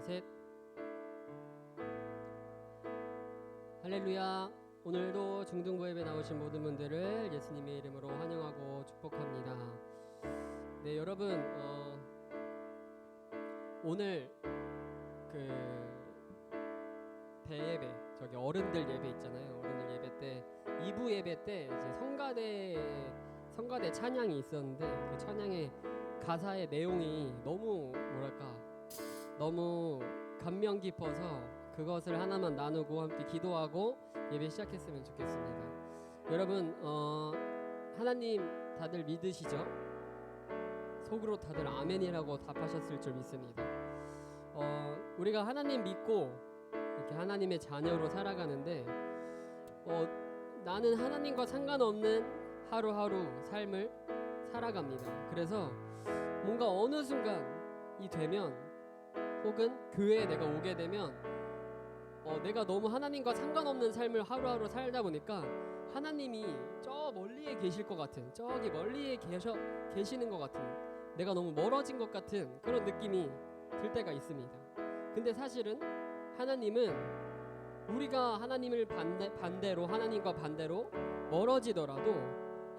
셋. 할렐루야. 오늘도 중등부 예배 나오신 모든 분들을 예수님의 이름으로 환영하고 축복합니다. 네, 여러분, 오늘 그 대예배, 저기 어른들 예배 있잖아요. 어른들 예배 때 2부 예배 때 이제 성가대 찬양이 있었는데 그 찬양의 가사의 내용이 너무 감명 깊어서 그것을 하나만 나누고 함께 기도하고 예배 시작했으면 좋겠습니다. 여러분, 하나님 다들 믿으시죠? 속으로 다들 아멘이라고 답하셨을 줄 믿습니다. 우리가 하나님 믿고 이렇게 하나님의 자녀로 살아가는데 나는 하나님과 상관없는 하루하루 삶을 살아갑니다. 그래서 뭔가 어느 순간이 되면 혹은 교회에 내가 오게 되면 내가 너무 하나님과 상관없는 삶을 하루하루 살다 보니까 하나님이 저 멀리에 계실 것 같은, 저기 멀리에 계시는 것 같은, 내가 너무 멀어진 것 같은 그런 느낌이 들 때가 있습니다. 근데 사실은 하나님은 우리가 하나님을 반대로 하나님과 반대로 멀어지더라도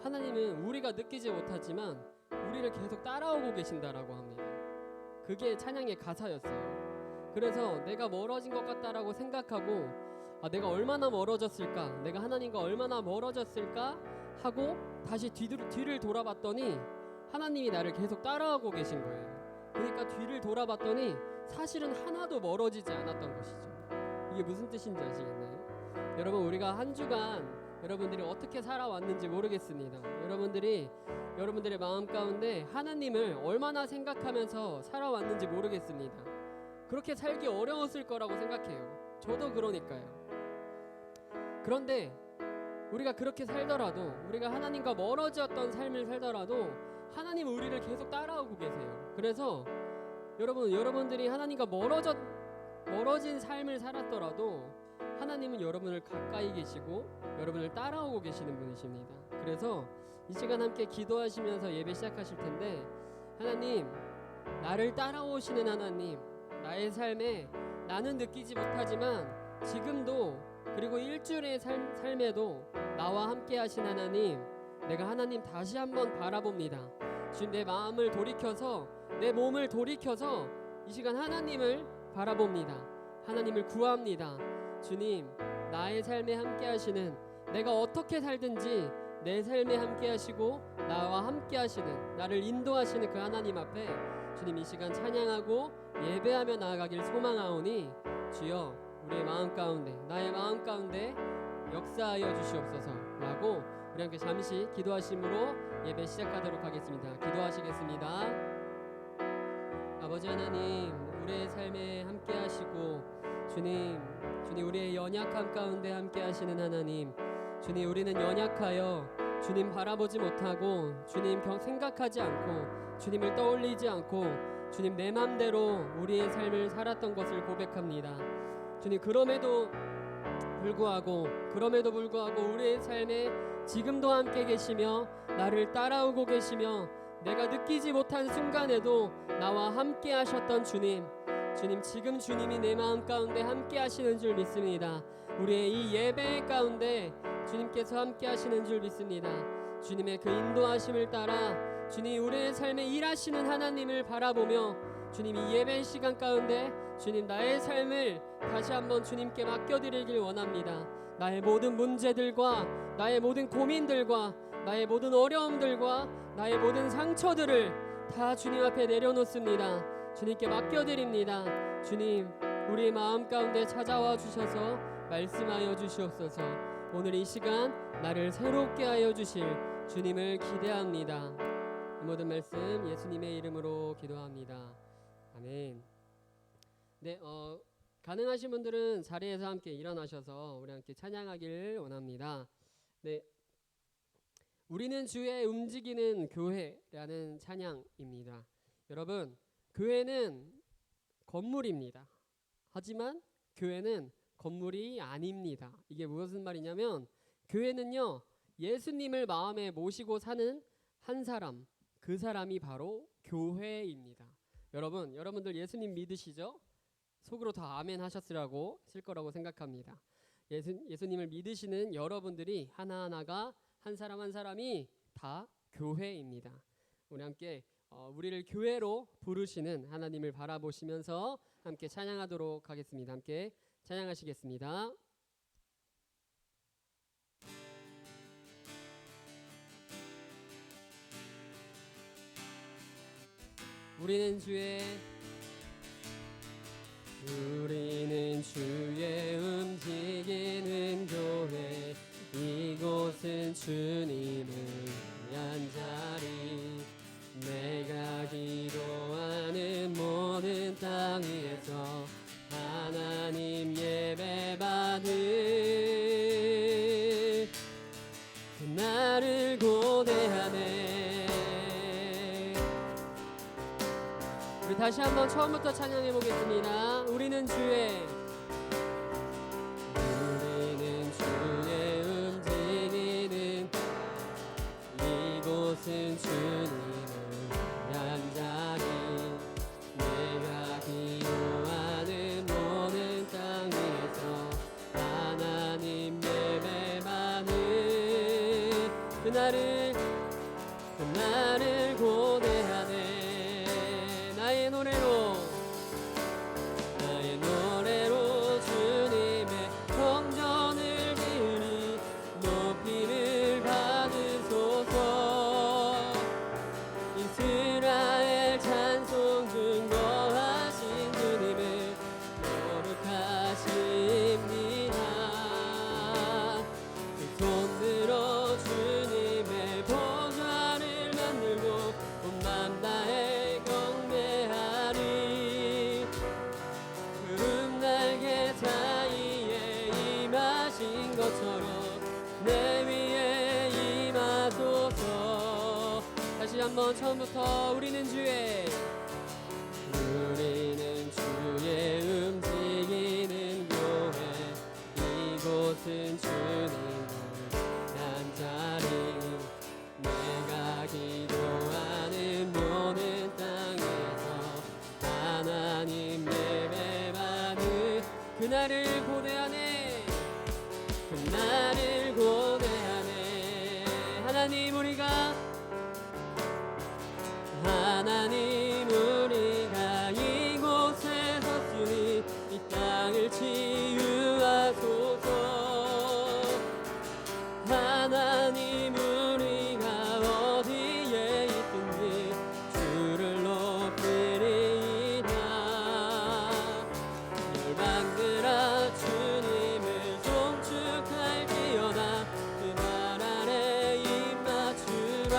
하나님은 우리가 느끼지 못하지만 우리를 계속 따라오고 계신다라고 합니다. 그게 찬양의 가사였어요. 그래서 내가 멀어진 것 같다라고 생각하고 내가 얼마나 멀어졌을까, 내가 하나님과 얼마나 멀어졌을까 하고 다시 뒤를 돌아봤더니 하나님이 나를 계속 따라오고 계신 거예요. 그러니까 뒤를 돌아봤더니 사실은 하나도 멀어지지 않았던 것이죠. 이게 무슨 뜻인지 아시겠나요? 여러분, 우리가 한 주간 여러분들이 어떻게 살아왔는지 모르겠습니다. 여러분들의 마음 가운데 하나님을 얼마나 생각하면서 살아왔는지 모르겠습니다. 그렇게 살기 어려웠을 거라고 생각해요. 저도 그러니까요. 그런데 우리가 그렇게 살더라도, 우리가 하나님과 멀어졌던 삶을 살더라도 하나님은 우리를 계속 따라오고 계세요. 그래서 여러분들이 하나님과 멀어진 삶을 살았더라도 하나님은 여러분을 가까이 계시고 여러분을 따라오고 계시는 분이십니다. 그래서 이 시간 함께 기도하시면서 예배 시작하실 텐데, 하나님, 나를 따라오시는 하나님, 나의 삶에 나는 느끼지 못하지만 지금도 그리고 일주일의 삶에도 나와 함께 하신 하나님, 내가 하나님 다시 한번 바라봅니다. 주님, 내 마음을 돌이켜서, 내 몸을 돌이켜서 이 시간 하나님을 바라봅니다. 하나님을 구합니다. 주님, 나의 삶에 함께 하시는, 내가 어떻게 살든지 내 삶에 함께 하시고 나와 함께 하시는, 나를 인도하시는 그 하나님 앞에 주님 이 시간 찬양하고 예배하며 나아가길 소망하오니 주여, 우리의 마음 가운데, 나의 마음 가운데 역사하여 주시옵소서 라고 우리 함께 잠시 기도하심으로 예배 시작하도록 하겠습니다. 기도하시겠습니다. 아버지 하나님, 우리의 삶에 함께 하시고 주님 우리의 연약함 가운데 함께 하시는 하나님, 주님, 우리는 연약하여 주님 바라보지 못하고 주님 생각하지 않고 주님을 떠올리지 않고 주님 내 맘대로 우리의 삶을 살았던 것을 고백합니다. 주님, 그럼에도 불구하고 우리의 삶에 지금도 함께 계시며 나를 따라오고 계시며 내가 느끼지 못한 순간에도 나와 함께 하셨던 주님, 지금 주님이 내 마음 가운데 함께 하시는 줄 믿습니다. 우리의 이 예배 가운데 주님께서 함께 하시는 줄 믿습니다. 주님의 그 인도하심을 따라 주님 우리의 삶에 일하시는 하나님을 바라보며 주님 이 예배 시간 가운데 주님 나의 삶을 다시 한번 주님께 맡겨드리길 원합니다. 나의 모든 문제들과 나의 모든 고민들과 나의 모든 어려움들과 나의 모든 상처들을 다 주님 앞에 내려놓습니다. 주님께 맡겨드립니다. 주님, 우리의 마음 가운데 찾아와 주셔서 말씀하여 주시옵소서. 오늘 이 시간 나를 새롭게 하여 주실 주님을 기대합니다. 이 모든 말씀 예수님의 이름으로 기도합니다. 아멘. 네, 가능하신 분들은 자리에서 함께 일어나셔서 우리 함께 찬양하길 원합니다. 네, 우리는 주의 움직이는 교회라는 찬양입니다. 여러분, 교회는 건물입니다. 하지만 교회는 건물이 아닙니다. 이게 무슨 말이냐면 교회는요, 예수님을 마음에 모시고 사는 한 사람, 그 사람이 바로 교회입니다. 여러분들 예수님 믿으시죠? 속으로 다 아멘 하셨으라고 했을 거라고 생각합니다. 예수님을 믿으시는 여러분들이 하나하나가 한 사람 한 사람이 다 교회입니다. 우리 함께 우리를 교회로 부르시는 하나님을 바라보시면서 함께 찬양하도록 하겠습니다. 함께 찬양하시겠습니다. 우리는 주의 움직이는 교회, 이곳은 주님을 위한 자리, 내가 기도하는 모든 땅 위에서 하나님 예배받을 그날을 고대하네. 우리 다시 한번 처음부터 찬양해 보겠습니다. 우리는 주의 움직이는 이곳은 주님을 위한 자리, 내가 기도하는 모든 땅 위에서 하나님 예배받는 그날을 고대하네. 나의 노래로 주님의 성전을 지으니 높임을 받으소서. 이스라엘 찬송 증거하신 주님을 거룩하십니다. 그 손 들어 주님의 보좌를 만들고 온 맘 다해 경배하리. 구름 날개 사이에 임하신 것처럼 내 위에 임하소서. 다시 한번 처음부터 우리는 주의 움직이는 교회, 이곳은 주님을 위한 자리, 내가 기도하는 모든 땅에서 하나님 예배받는 그날을 고대하네. 그날을 고대하네. 하나님 우리가 이곳에 섰으니 이 땅을 치유하소서. 하나님 우리가 어디에 있든지 주를 높이리이다. 열방들아 주님을 송축할지어다. 그 발 아래 입 맞추라.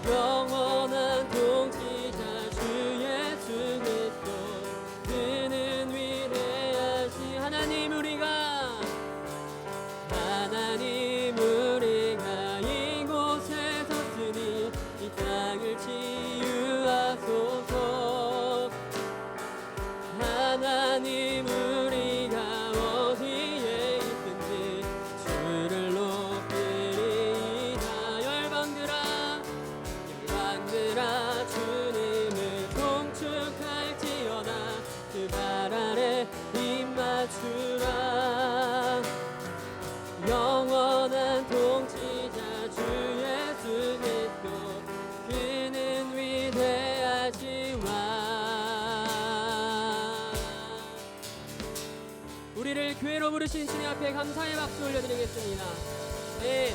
영원한 통치자 주 예수 그리스도, 그는 위대하시. 하나님 우리가 이곳에 섰으니 이 땅을 치유하소서. 하나님 우리가 어디에 있든지 주를 높이리이다. 열방들아 주님을 송축할지어다. 그 발 아래 입 맞추라. 영원한 통치자 주 예수 그리스도, 그는 위대하시와. 우리를 교회로 부르신 주님 앞에 감사의 박수 올려드리겠습니다. 네.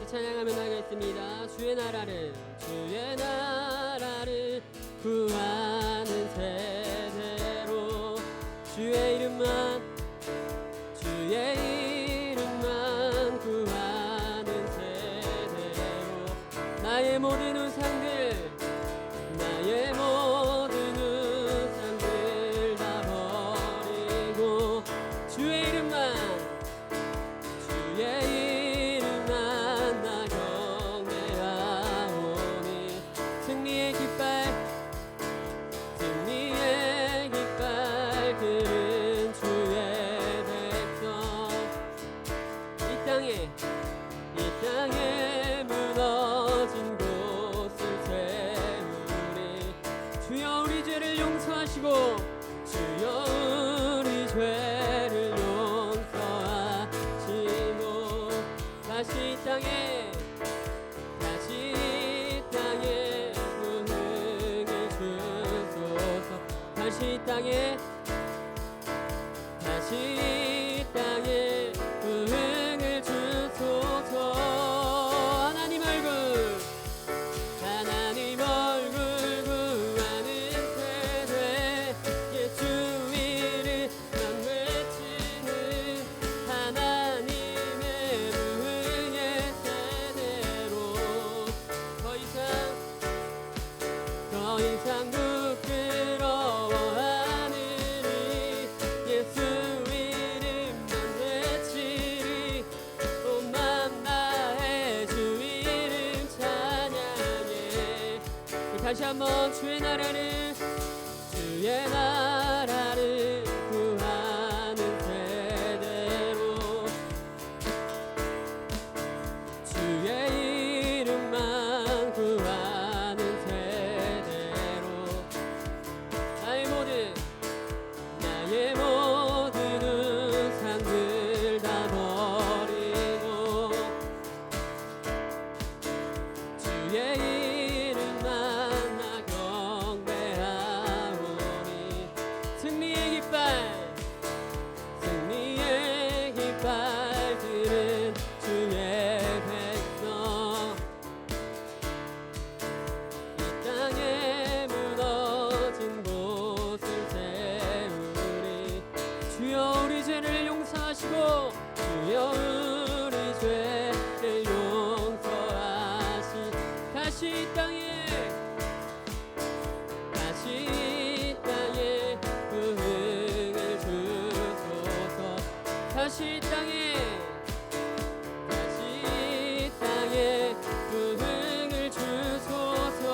찬양하며 나가겠습니다. 주의 나라를 구하는 세대로, 주의 이름만 구하는 세대로, 나의 모든 우상들 다 버리고 주의 이름만 나 경배하오니. 승리의 깃발 들은 주의 땅에 다시 이 땅에 부흥을 주소서. 하나님 얼굴 구하는 세대 예수 이름만 외치는 하나님의 부흥의 세대로 더 이상 부끄러워하느니 예수 이름만 외치리. 온맘 다해 주 이름 찬양해. 다시 한번 주의 나라를 구하는 세대로 주의 이름만 구하는 세대로 나의 모든 우상들 다 버리고 주의 이름만 나 경배하오니. 승리의 깃발 들은 주의 백성 이 땅에 무너진 곳을 세우리. 주여 우리 죄를 용서하시고 주여 우리 죄를 용서하시. 다시 이 땅에 부흥을 주소서. 다시 이 땅에 부흥을 주소서.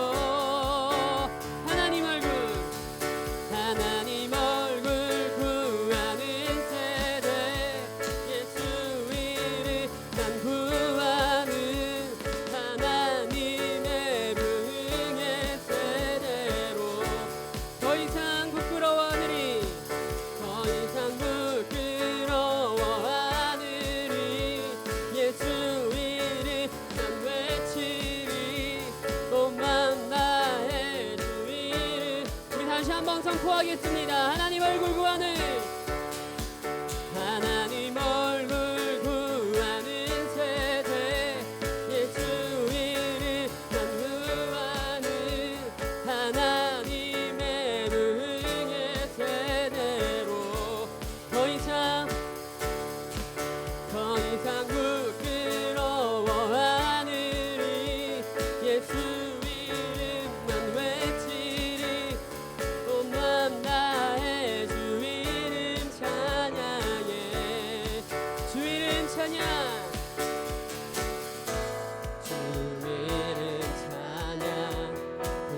하나님 얼굴 구하는 세대 예수 이름만 구하는 하나님의 부흥의 세대로 더 이상 부끄러워하느니 예수 이름만 외치리. 온맘 다해 주 이름. 우리 다시 한번 선포하겠습니다. 하나님 얼굴 구하는 세대 예수 이름만 구하는 하나님의 부흥의 세대로 더 이상 부끄러워하느니 예수 이름만 외치리. 온맘 다해 주 이름 찬양해. 주 이름 찬양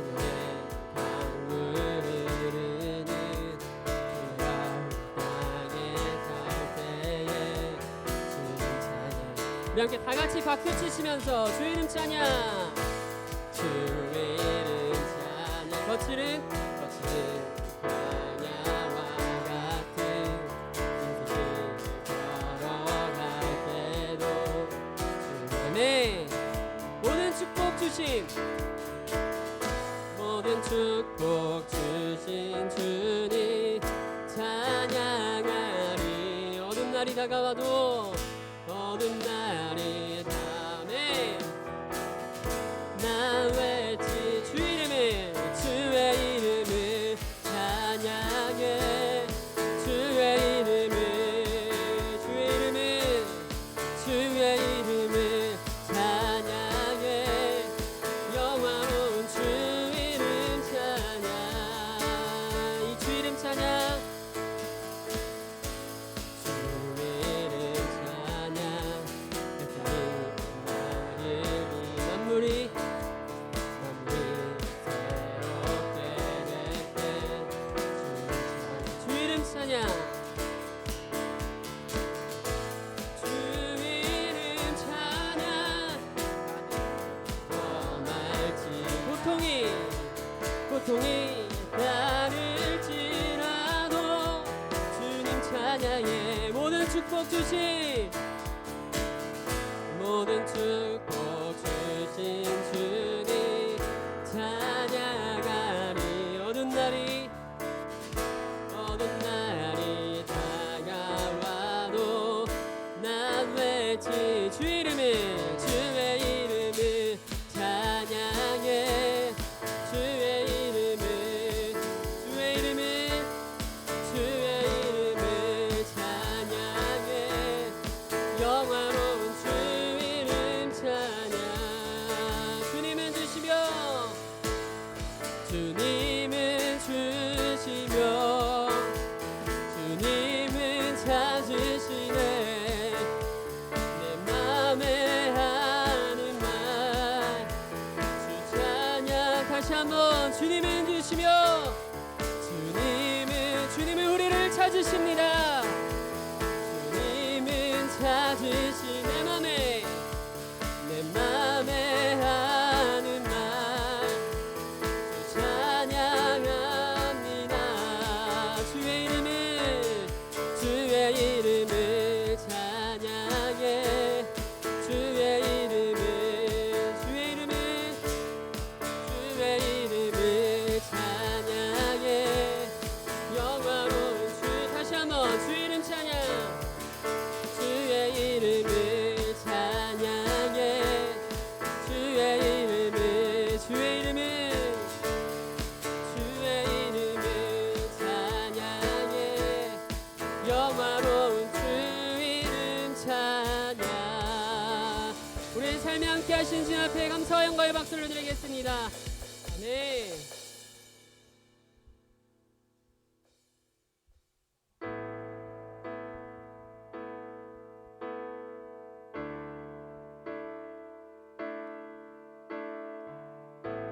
그의 강물 흐르는 땅에 살 때에 우리 함께 다 같이 박수 치시면서 주 이름 찬양. 주 이름 찬양. 거칠은 광야와 같은 인생을 걸어갈 때도 주님의 모든 축복 주신 주님 찬양하리. 어둠 날이 다가와도 어둠 날이 다음에 나 외치 주의 이름을 찬양해. 주의 이름을 찬양해. 영화로운 주 이름 찬양. 이 주 이름 찬양 고통이 따를지라도 주님 찬양해. 모든 축복 주신 주님 찬양하리. 어두운 날이 찬양했지. 주의 이름을 찬양해. 주의 이름을 찬양해. 영화로운 주 이름 찬양. 주님은 주시며 주님은 찾으시네. 내 맘에 하는 말 주 찬양. 다시 한번 주님은 주시며 주님은 우리를 찾으십니다. 주님은 찾으시. 내 맘에 하는 말 주 찬양합니다. 주의 이름을 찬양해. 주의 이름을 찬양해. 영화로운 주. 다시 한번 주의 이름 찬양. 주의 이름을 찬양해. 주의 이름을 찬양해. 영화로운 주 이름 찬양. 우리의 삶에 함께 하신 주님 앞에 감사와 영광의 박수를 드리겠습니다. 아멘.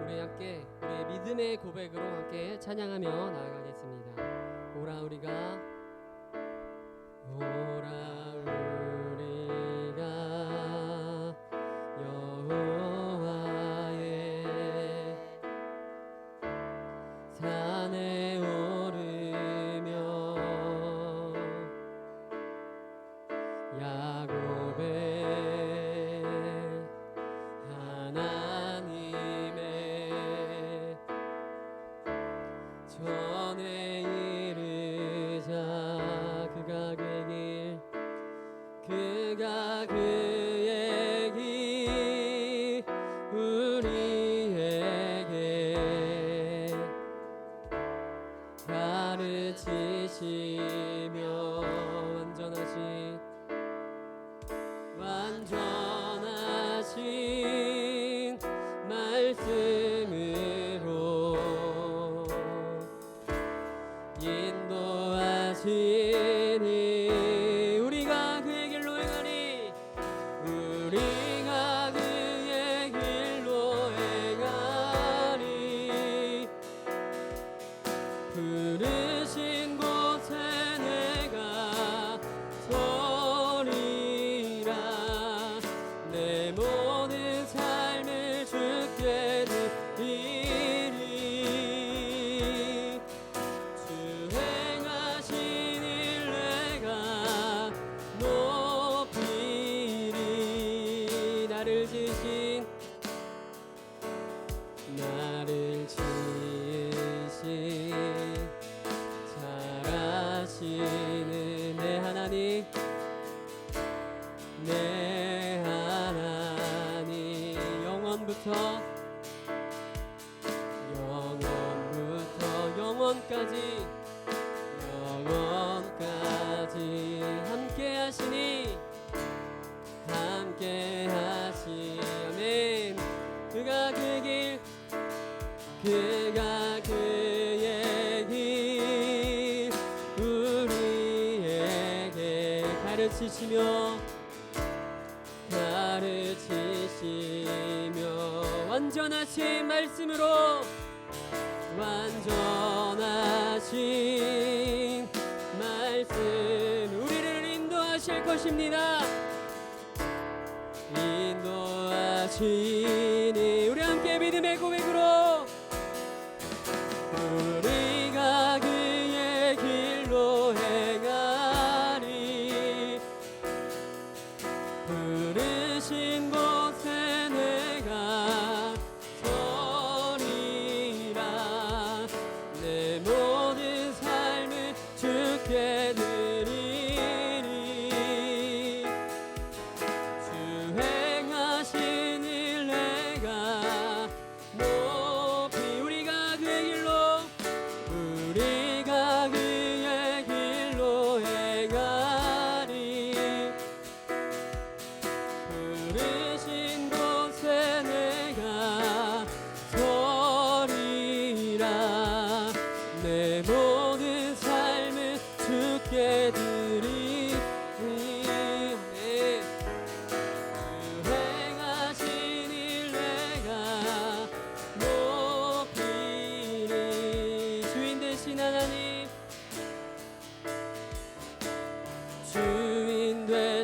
우리 함께 우리의 믿음의 고백으로 함께 찬양하며 나아가겠습니다. 오라 우리가 여호와의 산에 오르며 야곱의 하나님의 전에 이르자. 그가 그의 길 우리에게 가르치시며 완전하신 말씀으로 인도하시니 우리가 그의 길로 행하리. 우리가 그의 길로 행하리. 부르신 곳에 내가 서리라. 내 모든 삶을 주께 드리리. 주 행하신 일 내가 높이리. 나를 지으신 잘하시는 내 하나님, 내 하나님. 영원부터 영원까지 함께 하시니 함께 하시. 아멘. 그가 그의 길 우리에게 가르치시며 완전하신 말씀으로 완전하신 말씀 우리를 인도하실 것입니다. 인도하시니 우리 함께 믿음의 고백으로 우리가 그의 길로 행하리. 부르신 곳에 내가 서리라. 내 모든 삶을 주께 드리리.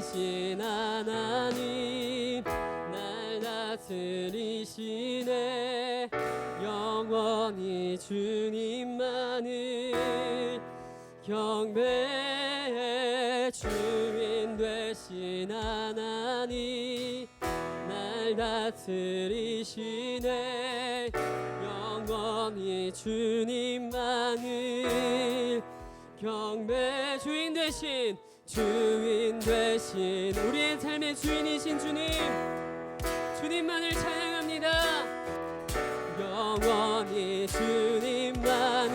되신 하나님 날 다스리시네 영원히 주님만을 경배해 주인 되신 하나님 날 다스리시네 영원히 주님만을 경배 주인 되신 우리의 삶의 주인이신 주님만을 찬양합니다. 영원히 주님만을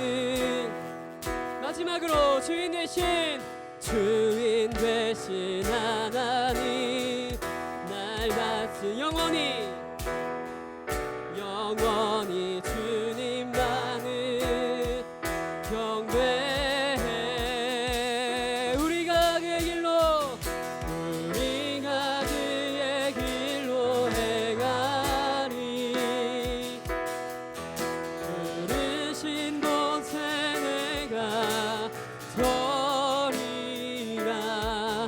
마지막으로 주인 되신 하나님 날 다스 영원히 주님만을 경배해 우리가 그의 길로 행하리 부르신 곳에 내가 서리라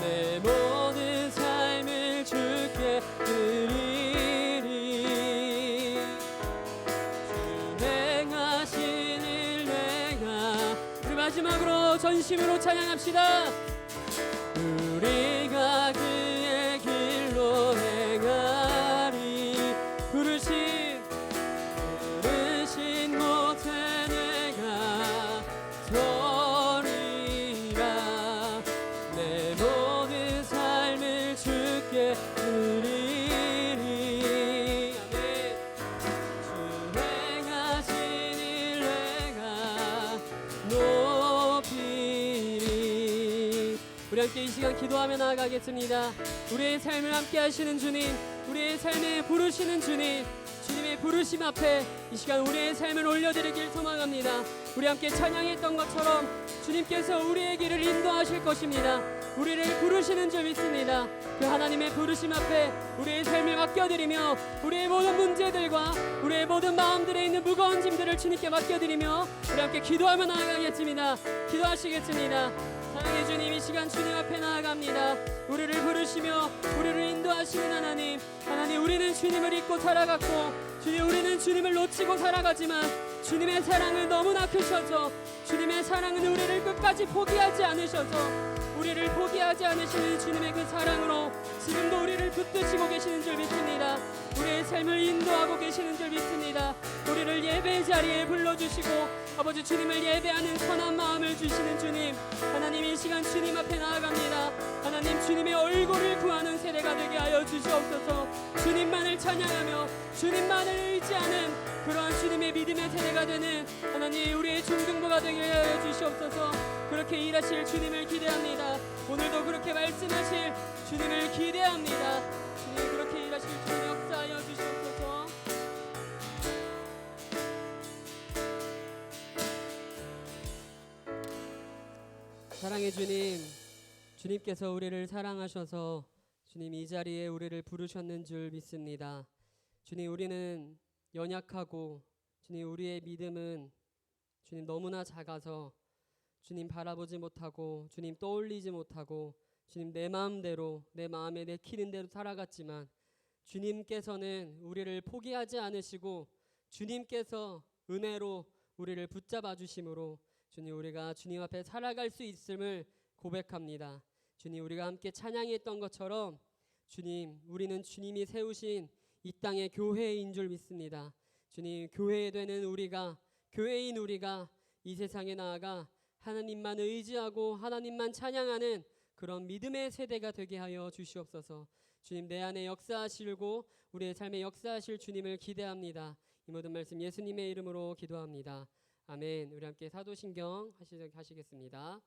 내 모든 삶을 주께 드리리 주 행하신 일 내가 우리 마지막으로 전심으로 찬양합시다. 우리가 그의 길로 행하리 부르신 곳에 내가 서리라 내 모든 삶을 주께 드리리 아멘 주 행하신 일 내가 높이리 우리 함께 이 시간 기도하며 나아가겠습니다. 우리의 삶을 함께 하시는 주님 우리의 삶에 부르시는 주님의 부르심 앞에 이 시간 우리의 삶을 올려드리길 소망합니다. 우리 함께 찬양했던 것처럼 주님께서 우리의 길을 인도하실 것입니다. 우리를 부르시는 줄 믿습니다. 그 하나님의 부르심 앞에 우리의 삶을 맡겨드리며 우리의 모든 문제들과 우리의 모든 마음들에 있는 무거운 짐들을 주님께 맡겨드리며 우리 함께 기도하며 나아가겠습니다. 기도하시겠습니다. 사랑의 주님 이 시간 주님 앞에 나아갑니다. 우리를 부르시며 우리를 인도하시는 하나님 우리는 주님을 잊고 살아갔고 주님 우리는 주님을 놓치고 살아가지만 주님의 사랑은 너무나 크셔서 주님의 사랑은 우리를 끝까지 포기하지 않으셔서 우리를 포기하지 않으시는 주님의 그 사랑으로 지금도 우리를 붙드시고 계시는 줄 믿습니다. 우리의 삶을 인도하고 계시는 줄 믿습니다. 우리를 예배의 자리에 불러주시고 아버지 주님을 예배하는 선한 마음을 주시는 주님 하나님 이 시간 주님 앞에 나아갑니다. 하나님 주님의 얼굴을 구하는 세대가 되게 하여 주시옵소서. 주님만을 찬양하며 주님만을 의지하는 그러한 주님의 믿음의 세대가 되는 하나님 우리의 중등부가 되게 하여 주시옵소서. 그렇게 일하실 주님을 기대합니다. 오늘도 그렇게 말씀하실 주님을 기대합니다. 주님 그렇게 일하실 주님 역사하여 주시옵소서. 사랑의 주님께서 우리를 사랑하셔서 주님 이 자리에 우리를 부르셨는 줄 믿습니다. 주님 우리는 연약하고 주님 우리의 믿음은 주님 너무나 작아서 주님 바라보지 못하고 주님 떠올리지 못하고 주님 내 마음대로 내 마음에 내키는 대로 살아갔지만 주님께서는 우리를 포기하지 않으시고 주님께서 은혜로 우리를 붙잡아 주심으로 주님 우리가 주님 앞에 살아갈 수 있음을 고백합니다. 주님 우리가 함께 찬양했던 것처럼 주님 우리는 주님이 세우신 이 땅의 교회인 줄 믿습니다. 주님 교회 되는 우리가 교회인 우리가 이 세상에 나아가 하나님만 의지하고 하나님만 찬양하는 그런 믿음의 세대가 되게 하여 주시옵소서. 주님 내 안에 역사하시고 우리의 삶에 역사하실 주님을 기대합니다. 이 모든 말씀 예수님의 이름으로 기도합니다. 아멘. 우리 함께 사도신경 하시겠습니다.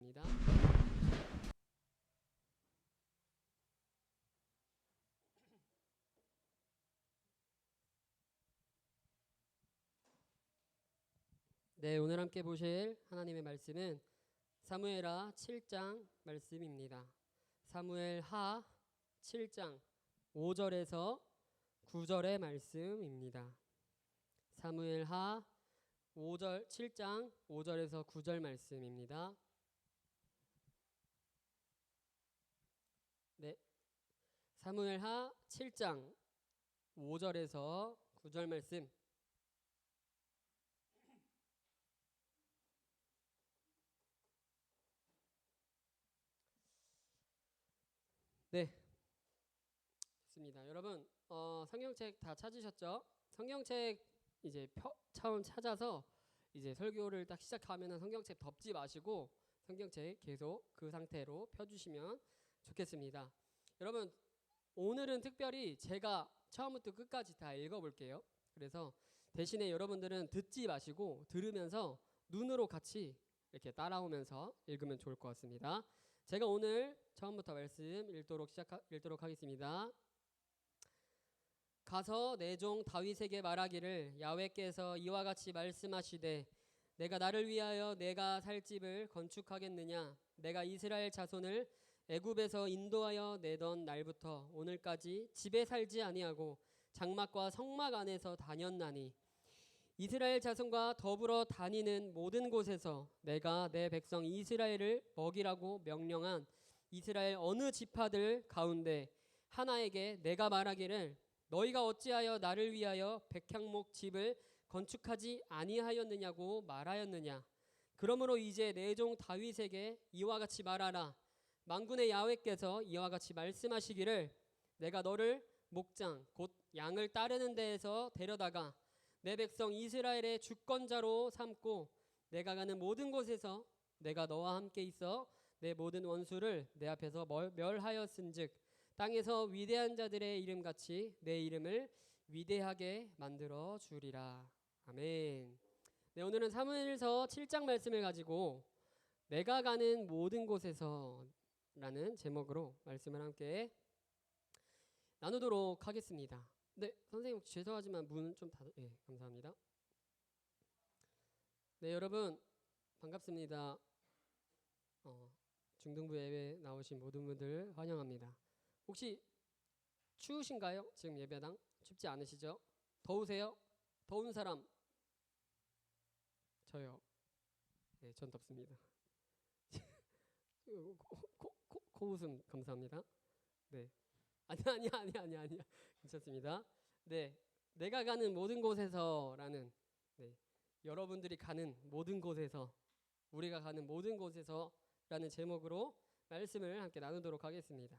하겠습니다. 네, 오늘 함께 보실 하나님의 말씀은 사무엘하 7장 말씀입니다. 사무엘하 7장 5절에서 9절의 말씀입니다. 사무엘하 7장 5절에서 9절 말씀입니다. 네, 사무엘하 7장 5절에서 9절 말씀. 네, 좋습니다. 여러분, 성경책 다 찾으셨죠? 성경책 이제 처음 찾아서 이제 설교를 딱 시작하면은 성경책 덮지 마시고 성경책 계속 그 상태로 펴주시면 좋겠습니다. 여러분, 오늘은 특별히 제가 처음부터 끝까지 다 읽어볼게요. 그래서 대신에 여러분들은 듣지 마시고 들으면서 눈으로 같이 이렇게 따라오면서 읽으면 좋을 것 같습니다. 제가 오늘 처음부터 말씀 읽도록 하겠습니다. 가서 내 종 다윗에게 말하기를 야훼께서 이와 같이 말씀하시되 내가 나를 위하여 내가 살 집을 건축하겠느냐. 내가 이스라엘 자손을 애굽에서 인도하여 내던 날부터 오늘까지 집에 살지 아니하고 장막과 성막 안에서 다녔나니 이스라엘 자손과 더불어 다니는 모든 곳에서 내가 내 백성 이스라엘을 먹이라고 명령한 이스라엘 어느 지파들 가운데 하나에게 내가 말하기를 너희가 어찌하여 나를 위하여 백향목 집을 건축하지 아니하였느냐고 말하였느냐. 그러므로 이제 내 종 다윗에게 이와 같이 말하라. 만군의 야훼께서 이와 같이 말씀하시기를 내가 너를 목장 곧 양을 따르는 데에서 데려다가 내 백성 이스라엘의 주권자로 삼고 내가 가는 모든 곳에서 내가 너와 함께 있어 내 모든 원수를 내 앞에서 멸하였은즉 땅에서 위대한 자들의 이름같이 내 이름을 위대하게 만들어 주리라. 아멘. 네, 오늘은 사무엘서 7장 말씀을 가지고 내가 가는 모든 곳에서 라는 제목으로 말씀을 함께 나누도록 하겠습니다. 네, 선생님 죄송하지만 문 좀 닫아. 네, 감사합니다. 네, 여러분 반갑습니다. 중등부 예배 나오신 모든 분들 환영합니다. 혹시 추우신가요? 지금 예배당 춥지 않으시죠? 더우세요? 더운 사람? 저요. 네, 전 덥습니다. 코웃음 감사합니다. 네, 아니야 괜찮습니다. 네, 내가 가는 모든 곳에서라는 네, 여러분들이 가는 모든 곳에서 우리가 가는 모든 곳에서라는 제목으로 말씀을 함께 나누도록 하겠습니다.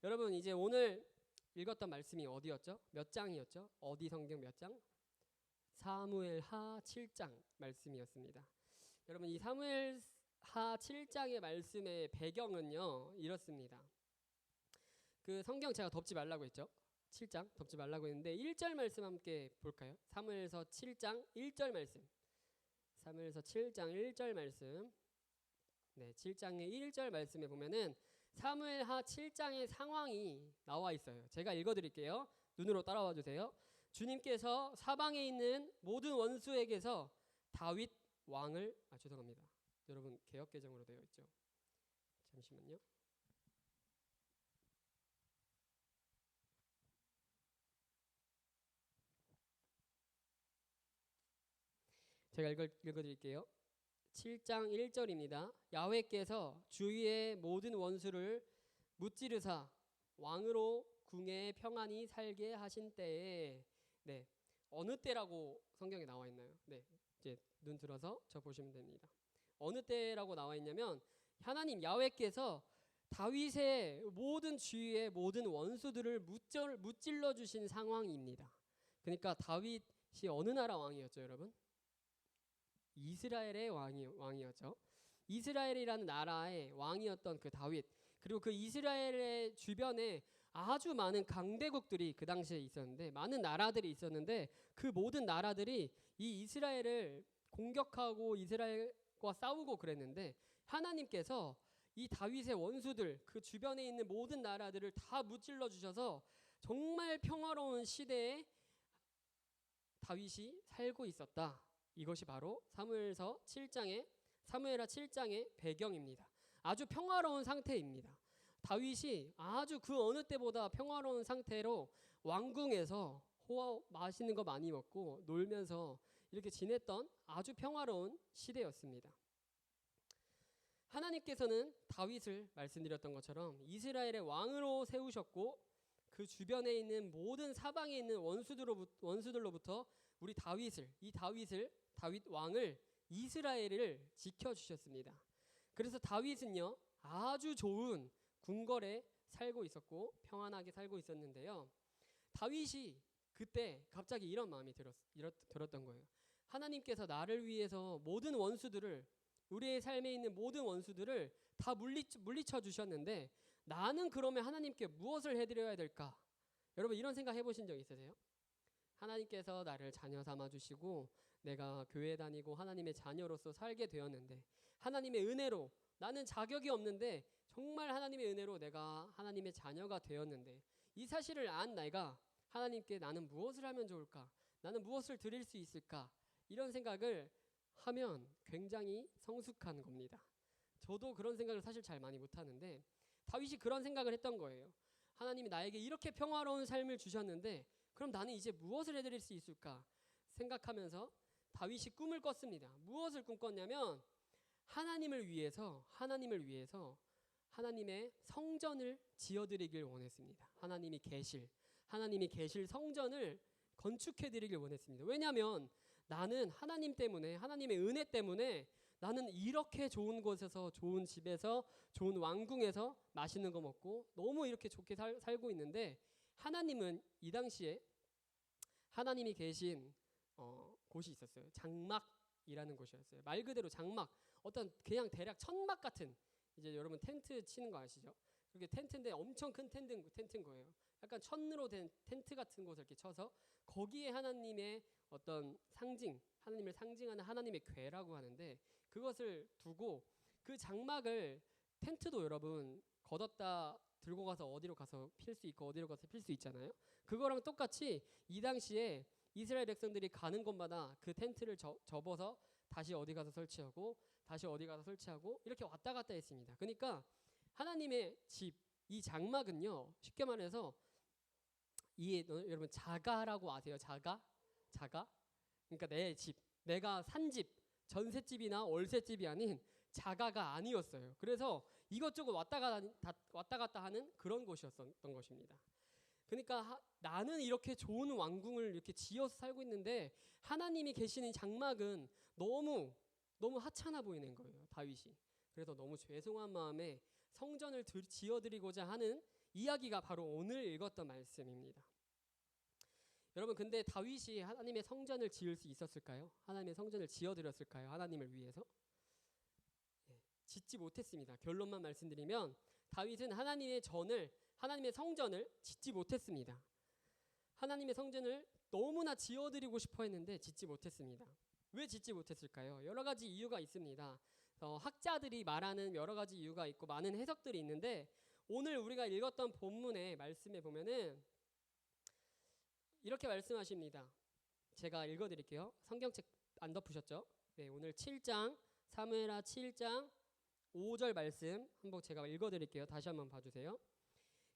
여러분 이제 오늘 읽었던 말씀이 어디였죠? 몇 장이었죠? 어디 성경 몇 장? 사무엘하 7장 말씀이었습니다. 여러분 이 사무엘하 7장의 말씀의 배경은요 이렇습니다. 그 성경 제가 덮지 말라고 했죠? 7장 덮지 말라고 했는데 1절 말씀 함께 볼까요? 사무엘서 7장 1절 말씀. 사무엘서 7장 1절 말씀. 네, 7장의 1절 말씀에 보면은 사무엘하 7장의 상황이 나와 있어요. 제가 읽어드릴게요. 눈으로 따라와 주세요. 주님께서 사방에 있는 모든 원수에게서 다윗 왕을 죄송합니다. 여러분 개역개정으로 되어 있죠. 잠시만요. 제가 읽어드릴게요. 7장 1절입니다. 야훼께서 주위의 모든 원수를 무찌르사 왕으로 궁에 평안히 살게 하신 때에 네, 어느 때라고 성경에 나와 있나요? 네, 이제 눈 들어서 저 보시면 됩니다. 어느 때라고 나와 있냐면 하나님 야훼께서 다윗의 모든 주위의 모든 원수들을 무찔러 주신 상황입니다. 그러니까 다윗이 어느 나라 왕이었죠, 여러분? 이스라엘의 왕이었죠. 이스라엘이라는 나라의 왕이었던 그 다윗, 그리고 그 이스라엘의 주변에 아주 많은 강대국들이 그 당시에 있었는데 많은 나라들이 있었는데 그 모든 나라들이 이 이스라엘을 공격하고 이스라엘과 싸우고 그랬는데 하나님께서 이 다윗의 원수들, 그 주변에 있는 모든 나라들을 다 무찔러 주셔서 정말 평화로운 시대에 다윗이 살고 있었다. 이것이 바로 사무엘하 7장의 배경입니다. 아주 평화로운 상태입니다. 다윗이 아주 그 어느 때보다 평화로운 상태로 왕궁에서 맛있는 거 많이 먹고 놀면서 이렇게 지냈던 아주 평화로운 시대였습니다. 하나님께서는 다윗을 말씀드렸던 것처럼 이스라엘의 왕으로 세우셨고 그 주변에 있는 모든 사방에 있는 원수들로부터 다윗 왕을 이스라엘을 지켜주셨습니다. 그래서 다윗은요 아주 좋은 궁궐에 살고 있었고 평안하게 살고 있었는데요. 다윗이 그때 갑자기 이런 마음이 들었던 거예요. 하나님께서 나를 위해서 모든 원수들을, 우리의 삶에 있는 모든 원수들을 다 물리쳐 주셨는데 나는 그러면 하나님께 무엇을 해드려야 될까? 여러분 이런 생각 해보신 적 있으세요? 하나님께서 나를 자녀 삼아 주시고 내가 교회 다니고 하나님의 자녀로서 살게 되었는데 하나님의 은혜로 나는 자격이 없는데 정말 하나님의 은혜로 내가 하나님의 자녀가 되었는데 이 사실을 안 내가 하나님께 나는 무엇을 하면 좋을까? 나는 무엇을 드릴 수 있을까? 이런 생각을 하면 굉장히 성숙한 겁니다. 저도 그런 생각을 사실 잘 많이 못하는데 다윗이 그런 생각을 했던 거예요. 하나님이 나에게 이렇게 평화로운 삶을 주셨는데 그럼 나는 이제 무엇을 해드릴 수 있을까 생각하면서 다윗이 꿈을 꿨습니다. 무엇을 꿈꿨냐면 하나님을 위해서 하나님의 성전을 지어드리길 원했습니다. 하나님이 계실 성전을 건축해드리길 원했습니다. 왜냐하면 나는 하나님 때문에, 하나님의 은혜 때문에 나는 이렇게 좋은 곳에서, 좋은 집에서, 좋은 왕궁에서 맛있는 거 먹고 너무 이렇게 좋게 살고 있는데 하나님은 이 당시에 하나님이 계신 곳이 있었어요. 장막이라는 곳이었어요. 말 그대로 장막, 어떤 그냥 대략 천막 같은, 이제 여러분 텐트 치는 거 아시죠? 그게 텐트인데 엄청 큰 텐트인 거예요. 약간 천으로 된 텐트 같은 곳을 이렇게 쳐서 거기에 하나님의 어떤 하나님을 상징하는 하나님의 궤라고 하는데 그것을 두고 그 장막을, 텐트도 여러분 걷었다 들고 가서 어디로 가서 필 수 있고 어디로 가서 필 수 있잖아요. 그거랑 똑같이 이 당시에 이스라엘 백성들이 가는 곳마다 그 텐트를 접어서 다시 어디 가서 설치하고 다시 어디 가서 설치하고 이렇게 왔다 갔다 했습니다. 그러니까 하나님의 집, 이 장막은요 쉽게 말해서 여러분 자가라고 아세요? 자가? 그러니까 내 집, 내가 산 집, 전셋집이나 월셋집이 아닌 자가가 아니었어요. 그래서 이것저것 왔다 갔다 하는 그런 곳이었던 것입니다. 그러니까 나는 이렇게 좋은 왕궁을 이렇게 지어서 살고 있는데 하나님이 계시는 장막은 너무 하찮아 보이는 거예요, 다윗이. 그래서 너무 죄송한 마음에 성전을 지어드리고자 하는 이야기가 바로 오늘 읽었던 말씀입니다. 여러분 근데 다윗이 하나님의 성전을 지을 수 있었을까요? 하나님의 성전을 지어드렸을까요? 하나님을 위해서? 짓지 못했습니다. 결론만 말씀드리면 다윗은 하나님의 성전을 짓지 못했습니다. 하나님의 성전을 너무나 지어드리고 싶어 했는데 짓지 못했습니다. 왜 짓지 못했을까요? 여러 가지 이유가 있습니다. 학자들이 말하는 여러 가지 이유가 있고 많은 해석들이 있는데 오늘 우리가 읽었던 본문의 말씀에 보면은 이렇게 말씀하십니다. 제가 읽어드릴게요. 성경책 안 덮으셨죠? 네, 오늘 사무엘하 7장 5절 말씀 한번 제가 읽어드릴게요. 다시 한번 봐주세요.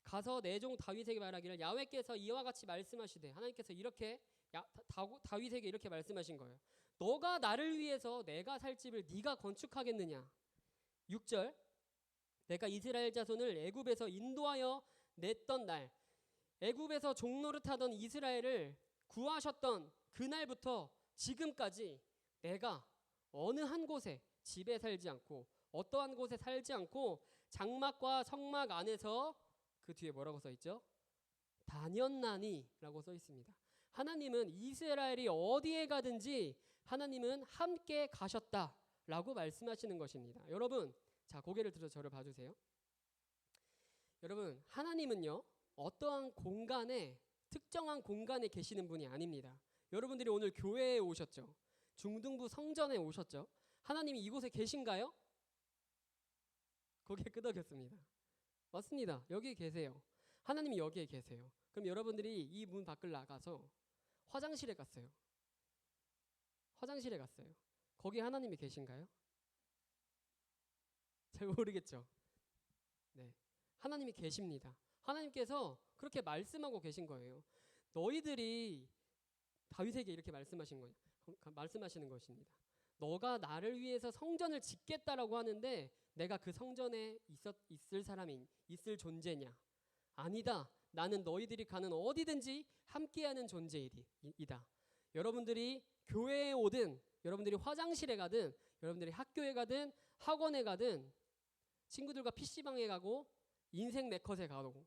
가서 내 종 다윗에게 말하기를 야훼께서 이와 같이 말씀하시되, 하나님께서 다윗에게 이렇게 말씀하신 거예요. 너가 나를 위해서 내가 살 집을 네가 건축하겠느냐. 6절, 내가 이스라엘 자손을 애굽에서 인도하여 냈던 날, 애굽에서 종노릇하던 이스라엘을 구하셨던 그날부터 지금까지 내가 어느 한 곳에 집에 살지 않고 어떠한 곳에 살지 않고 장막과 성막 안에서, 그 뒤에 뭐라고 써 있죠? 다녔나니 라고 써 있습니다. 하나님은 이스라엘이 어디에 가든지 하나님은 함께 가셨다라고 말씀하시는 것입니다. 여러분, 자, 고개를 들어 저를 봐주세요. 여러분, 하나님은요 어떠한 특정한 공간에 계시는 분이 아닙니다. 여러분들이 오늘 교회에 오셨죠? 중등부 성전에 오셨죠? 하나님이 이곳에 계신가요? 고개 끄덕였습니다. 맞습니다. 여기 계세요. 하나님이 여기에 계세요. 그럼 여러분들이 이 문 밖을 나가서 화장실에 갔어요. 화장실에 갔어요. 거기 하나님이 계신가요? 잘 모르겠죠. 네, 하나님이 계십니다. 하나님께서 그렇게 말씀하고 계신 거예요. 너희들이 다윗에게 이렇게 말씀하시는 것입니다. 너가 나를 위해서 성전을 짓겠다라고 하는데 내가 그 성전에 있을 사람이 있을 존재냐? 아니다. 나는 너희들이 가는 어디든지 함께하는 존재이다. 여러분들이 교회에 오든 여러분들이 화장실에 가든 여러분들이 학교에 가든 학원에 가든 친구들과 PC방에 가고 인생 네컷에 가고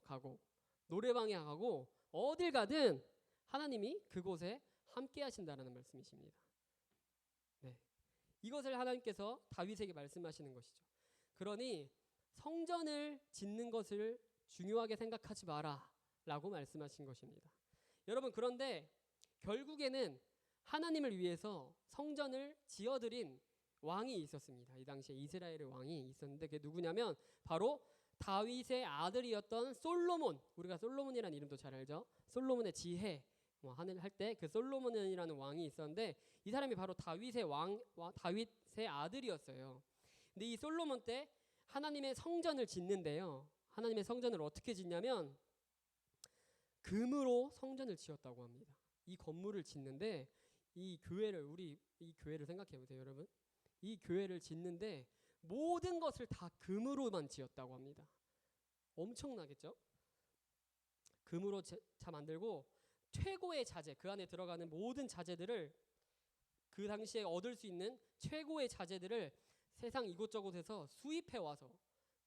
노래방에 가고 어딜 가든 하나님이 그곳에 함께 하신다라는 말씀이십니다. 네, 이것을 하나님께서 다윗에게 말씀하시는 것이죠. 그러니 성전을 짓는 것을 중요하게 생각하지 마라 라고 말씀하신 것입니다. 여러분, 그런데 결국에는 하나님을 위해서 성전을 지어드린 왕이 있었습니다. 이 당시에 이스라엘의 왕이 있었는데 그게 누구냐면 바로 다윗의 아들이었던 솔로몬. 우리가 솔로몬이라는 이름도 잘 알죠. 솔로몬의 지혜 할 때 그 솔로몬이라는 왕이 있었는데 이 사람이 바로 다윗의 아들이었어요. 근데 이 솔로몬 때 하나님의 성전을 짓는데요. 하나님의 성전을 어떻게 짓냐면 금으로 성전을 지었다고 합니다. 이 건물을 짓는데 이 교회를 생각해 보세요, 여러분. 이 교회를 짓는데 모든 것을 다 금으로만 지었다고 합니다. 엄청나겠죠? 금으로 다 만들고 최고의 자재, 그 안에 들어가는 모든 자재들을 그 당시에 얻을 수 있는 최고의 자재들을 세상 이곳저곳에서 수입해 와서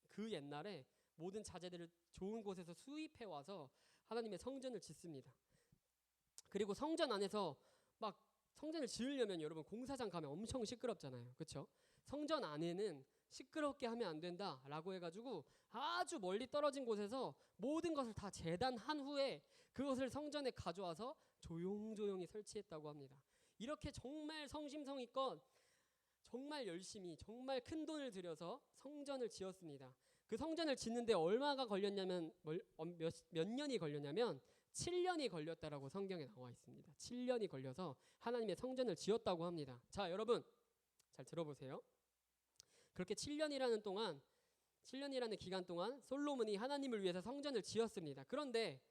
그 옛날에 모든 자재들을 좋은 곳에서 수입해 와서 하나님의 성전을 짓습니다. 그리고 성전 안에서 막 성전을 지으려면 여러분 공사장 가면 엄청 시끄럽잖아요. 그렇죠? 성전 안에는 시끄럽게 하면 안 된다라고 해가지고 아주 멀리 떨어진 곳에서 모든 것을 다 재단한 후에 그것을 성전에 가져와서 조용조용히 설치했다고 합니다. 이렇게 정말 성심성의껏 정말 열심히 정말 큰 돈을 들여서 성전을 지었습니다. 그 성전을 짓는데 얼마가 걸렸냐면 몇 년이 걸렸냐면 7년이 걸렸다라고 성경에 나와 있습니다. 7년이 걸려서 하나님의 성전을 지었다고 합니다. 자, 여러분 잘 들어보세요. 그렇게 7년이라는 기간 동안 솔로몬이 하나님을 위해서 성전을 지었습니다. 그런데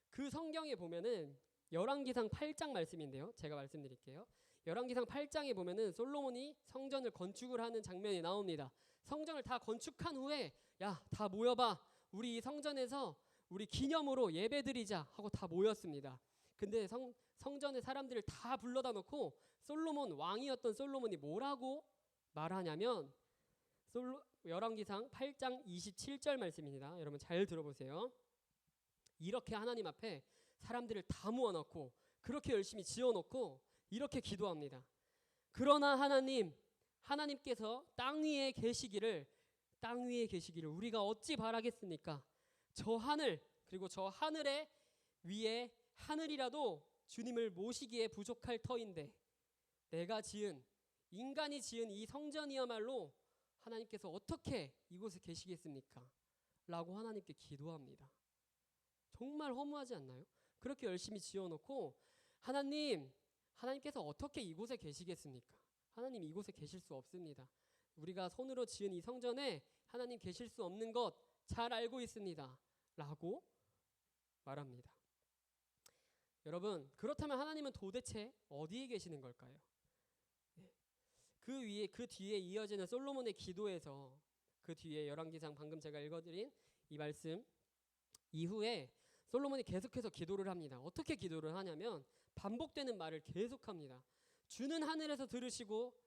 그 성경에 보면은 열왕기상 8장 말씀인데요. 제가 말씀드릴게요. 열왕기상 8장에 보면은 솔로몬이 성전을 건축을 하는 장면이 나옵니다. 성전을 다 건축한 후에 야, 다 모여봐. 우리 이 성전에서 우리 기념으로 예배드리자 하고 다 모였습니다. 근데 성전에 사람들을 다 불러다 놓고 왕이었던 솔로몬이 뭐라고 말하냐면 열왕기상 8장 27절 말씀입니다. 여러분 잘 들어보세요. 이렇게 하나님 앞에 사람들을 다 모아놓고 그렇게 열심히 지어놓고 이렇게 기도합니다. 그러나 하나님께서 땅 위에 계시기를 우리가 어찌 바라겠습니까? 저 하늘 그리고 저 하늘의 위에 하늘이라도 주님을 모시기에 부족할 터인데 인간이 지은 이 성전이야말로 하나님께서 어떻게 이곳에 계시겠습니까? 라고 하나님께 기도합니다. 정말 허무하지 않나요? 그렇게 열심히 지어놓고 하나님께서 어떻게 이곳에 계시겠습니까? 하나님 이곳에 계실 수 없습니다. 우리가 손으로 지은 이 성전에 하나님 계실 수 없는 것 잘 알고 있습니다. 라고 말합니다. 여러분, 그렇다면 하나님은 도대체 어디에 계시는 걸까요? 그 뒤에 이어지는 솔로몬의 기도에서 그 뒤에 열왕기상 방금 제가 읽어드린 이 말씀 이후에 솔로몬이 계속해서 기도를 합니다. 어떻게 기도를 하냐면 반복되는 말을 계속합니다. 주는 하늘에서 들으시고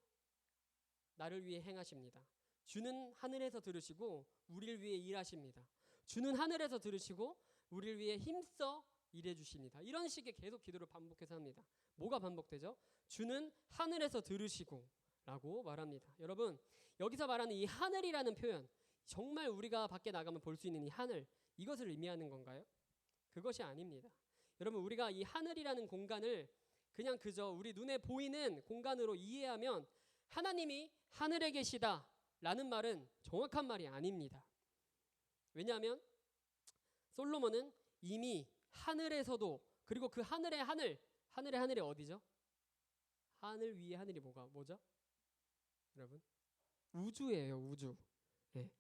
나를 위해 행하십니다. 주는 하늘에서 들으시고 우리를 위해 일하십니다. 주는 하늘에서 들으시고 우리를 위해 힘써 일해 주십니다. 이런 식의 계속 기도를 반복해서 합니다. 뭐가 반복되죠? 주는 하늘에서 들으시고 라고 말합니다. 여러분, 여기서 말하는 이 하늘이라는 표현, 정말 우리가 밖에 나가면 볼 수 있는 이 하늘, 이것을 의미하는 건가요? 그것이 아닙니다. 여러분, 우리가 이 하늘이라는 공간을 그냥 그저 우리 눈에 보이는 공간으로 이해하면 하나님이 하늘에 계시다 라는 말은 정확한 말이 아닙니다. 왜냐하면 솔로몬은 이미 하늘에서도, 그리고 그 하늘의 하늘이 어디죠? 하늘 위에 하늘이 뭐죠? 여러분, 우주예요. 우주. 예.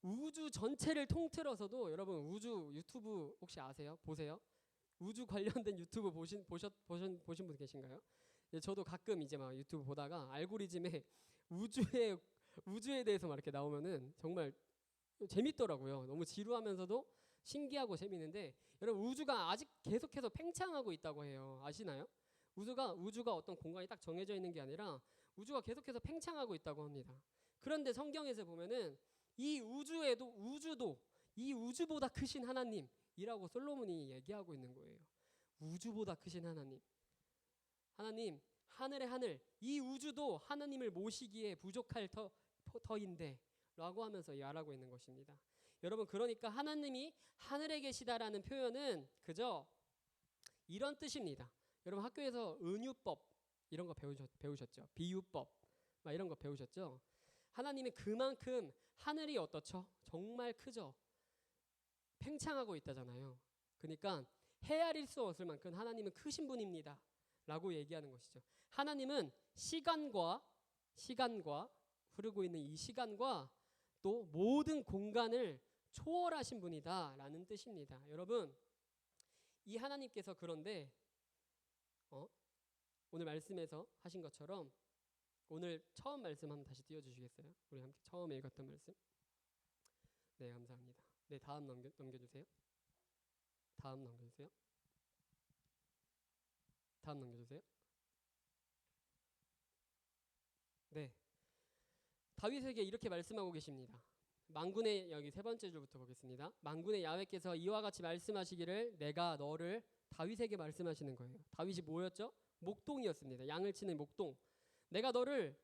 우주 전체를 통틀어서도, 여러분 우주 유튜브 혹시 아세요? 보세요. 우주 관련된 유튜브 보신 분 계신가요? 예, 저도 가끔 이제 막 유튜브 보다가 알고리즘에 우주에 대해서 막 이렇게 나오면은 정말 재밌더라고요. 너무 지루하면서도 신기하고 재밌는데, 여러분 우주가 아직 계속해서 팽창하고 있다고 해요. 아시나요? 우주가 어떤 공간이 딱 정해져 있는 게 아니라 우주가 계속해서 팽창하고 있다고 합니다. 그런데 성경에서 보면은 이 우주도 이 우주보다 크신 하나님이라고 솔로몬이 얘기하고 있는 거예요. 우주보다 크신 하나님, 하늘의 하늘, 이 우주도 하나님을 모시기에 부족할 터인데 라고 하면서 말하고 있는 것입니다. 여러분, 그러니까 하나님이 하늘에 계시다라는 표현은 그저 이런 뜻입니다. 여러분 학교에서 은유법 이런 거 배우셨죠? 비유법 막 이런 거 배우셨죠? 하나님은 그만큼 하늘이 어떻죠? 정말 크죠? 팽창하고 있다잖아요. 그러니까 헤아릴 수 없을 만큼 하나님은 크신 분입니다 라고 얘기하는 것이죠. 하나님은 시간과 흐르고 있는 이 시간과 또 모든 공간을 초월하신 분이다 라는 뜻입니다. 여러분, 이 하나님께서 그런데 오늘 말씀에서 하신 것처럼, 오늘 처음 말씀 한번 다시 띄워주시겠어요? 우리 함께 처음 읽었던 말씀. 네, 감사합니다. 네, 다음 넘겨주세요. 다음 넘겨주세요. 네, 다윗에게 이렇게 말씀하고 계십니다. 만군의, 여기 세 번째 줄부터 보겠습니다. 만군의 야훼께서 이와 같이 말씀하시기를 내가 너를, 다윗에게 말씀하시는 거예요. 다윗이 뭐였죠? 목동이었습니다. 양을 치는 목동. 내가 너를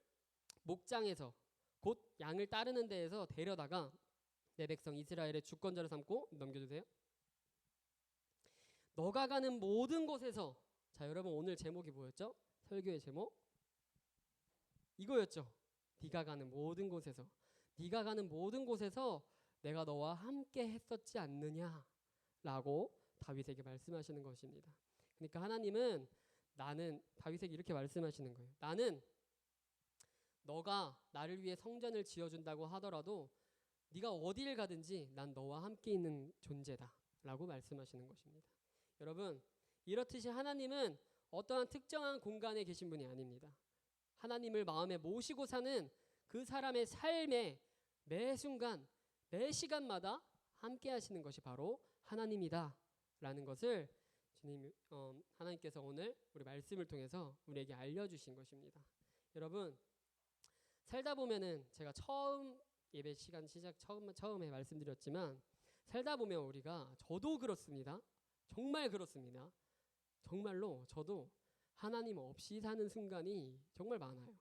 목장에서, 곧 양을 따르는 데에서 데려다가 내 백성 이스라엘의 주권자로 삼고, 넘겨주세요. 너가 가는 모든 곳에서, 자 여러분 오늘 제목이 뭐였죠? 설교의 제목 이거였죠. 네가 가는 모든 곳에서 내가 너와 함께 했었지 않느냐 라고 다윗에게 말씀하시는 것입니다. 그러니까 하나님은, 다윗에게 이렇게 말씀하시는 거예요. 나는 너가 나를 위해 성전을 지어준다고 하더라도 네가 어디를 가든지 난 너와 함께 있는 존재다 라고 말씀하시는 것입니다. 여러분, 이렇듯이 하나님은 어떠한 특정한 공간에 계신 분이 아닙니다. 하나님을 마음에 모시고 사는 그 사람의 삶에 매 순간 매 시간마다 함께 하시는 것이 바로 하나님이다 라는 것을 하나님께서 오늘 우리 말씀을 통해서 우리에게 알려주신 것입니다. 여러분, 살다 보면은, 제가 처음 예배 시간 시작 처음에 말씀드렸지만, 살다 보면 우리가, 저도 그렇습니다. 정말 그렇습니다. 정말로 저도 하나님 없이 사는 순간이 정말 많아요.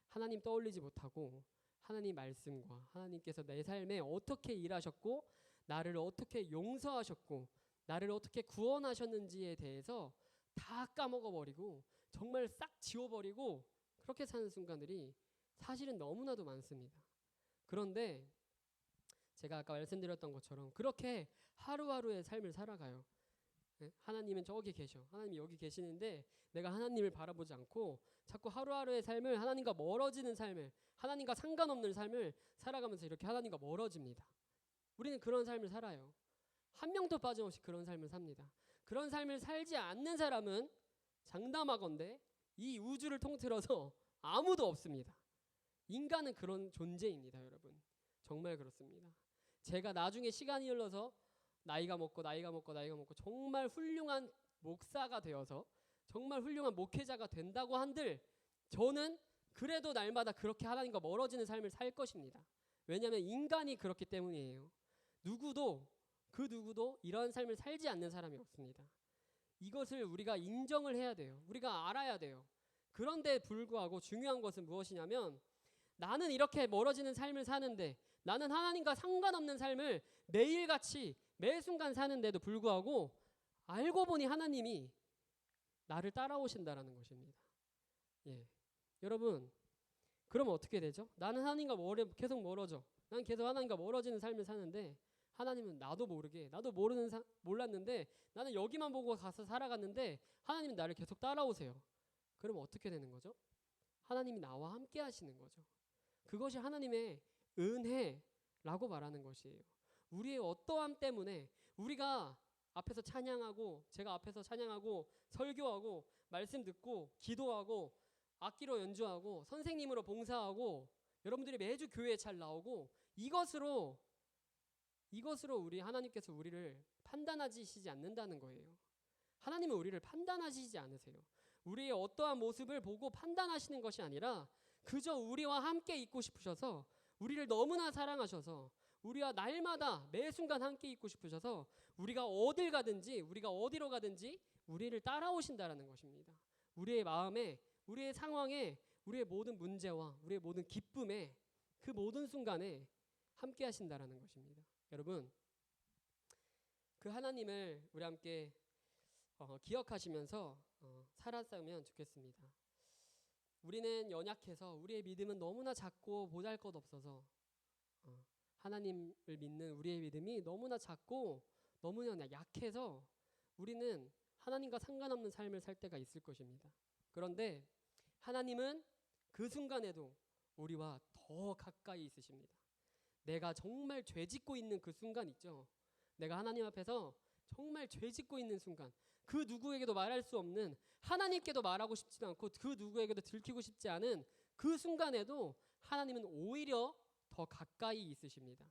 하나님 떠올리지 못하고 하나님 말씀과 하나님께서 내 삶에 어떻게 일하셨고 나를 어떻게 용서하셨고 나를 어떻게 구원하셨는지에 대해서 다 까먹어버리고 정말 싹 지워버리고 그렇게 사는 순간들이 사실은 너무나도 많습니다. 그런데 제가 아까 말씀드렸던 것처럼 그렇게 하루하루의 삶을 살아가요. 하나님은 저기 계셔, 하나님이 여기 계시는데 내가 하나님을 바라보지 않고 자꾸 하루하루의 삶을, 하나님과 멀어지는 삶을, 하나님과 상관없는 삶을 살아가면서 이렇게 하나님과 멀어집니다. 우리는 그런 삶을 살아요. 한 명도 빠짐없이 그런 삶을 삽니다. 그런 삶을 살지 않는 사람은 장담하건대 이 우주를 통틀어서 아무도 없습니다. 인간은 그런 존재입니다. 여러분, 정말 그렇습니다. 제가 나중에 시간이 흘러서 나이가 먹고 정말 훌륭한 목사가 되어서 정말 훌륭한 목회자가 된다고 한들 저는 그래도 날마다 그렇게 하나님과 멀어지는 삶을 살 것입니다. 왜냐하면 인간이 그렇기 때문이에요. 그 누구도 이런 삶을 살지 않는 사람이 없습니다. 이것을 우리가 인정을 해야 돼요. 우리가 알아야 돼요. 그런데 불구하고 중요한 것은 무엇이냐면, 나는 이렇게 멀어지는 삶을 사는데, 나는 하나님과 상관없는 삶을 매일같이 매 순간 사는데도 불구하고 알고 보니 하나님이 나를 따라오신다라는 것입니다. 예. 여러분, 그러면 어떻게 되죠? 나는 하나님과 계속 멀어져. 난 계속 하나님과 멀어지는 삶을 사는데 하나님은 나도 모르게 나도 몰랐는데 나는 여기만 보고 가서 살아갔는데 하나님은 나를 계속 따라오세요. 그러면 어떻게 되는 거죠? 하나님이 나와 함께 하시는 거죠. 그것이 하나님의 은혜라고 말하는 것이에요. 우리의 어떠함 때문에 우리가 앞에서 찬양하고 제가 앞에서 찬양하고 설교하고 말씀 듣고 기도하고 악기로 연주하고 선생님으로 봉사하고 여러분들이 매주 교회에 잘 나오고 이것으로 우리 하나님께서 우리를 판단하시지 않는다는 거예요. 하나님은 우리를 판단하시지 않으세요. 우리의 어떠한 모습을 보고 판단하시는 것이 아니라 그저 우리와 함께 있고 싶으셔서 우리를 너무나 사랑하셔서 우리와 날마다 매 순간 함께 있고 싶으셔서 우리가 어딜 가든지 우리가 어디로 가든지 우리를 따라오신다라는 것입니다. 우리의 마음에 우리의 상황에 우리의 모든 문제와 우리의 모든 기쁨에 그 모든 순간에 함께 하신다라는 것입니다. 여러분 그 하나님을 우리 함께 기억하시면서 살았으면 좋겠습니다. 우리는 연약해서 우리의 믿음은 너무나 작고 보잘것없어서 하나님을 믿는 우리의 믿음이 너무나 작고 너무나 약해서 우리는 하나님과 상관없는 삶을 살 때가 있을 것입니다. 그런데 하나님은 그 순간에도 우리와 더 가까이 있으십니다. 내가 정말 죄 짓고 있는 그 순간 있죠. 내가 하나님 앞에서 정말 죄 짓고 있는 순간 그 누구에게도 말할 수 없는 하나님께도 말하고 싶지도 않고 그 누구에게도 들키고 싶지 않은 그 순간에도 하나님은 오히려 더 가까이 있으십니다.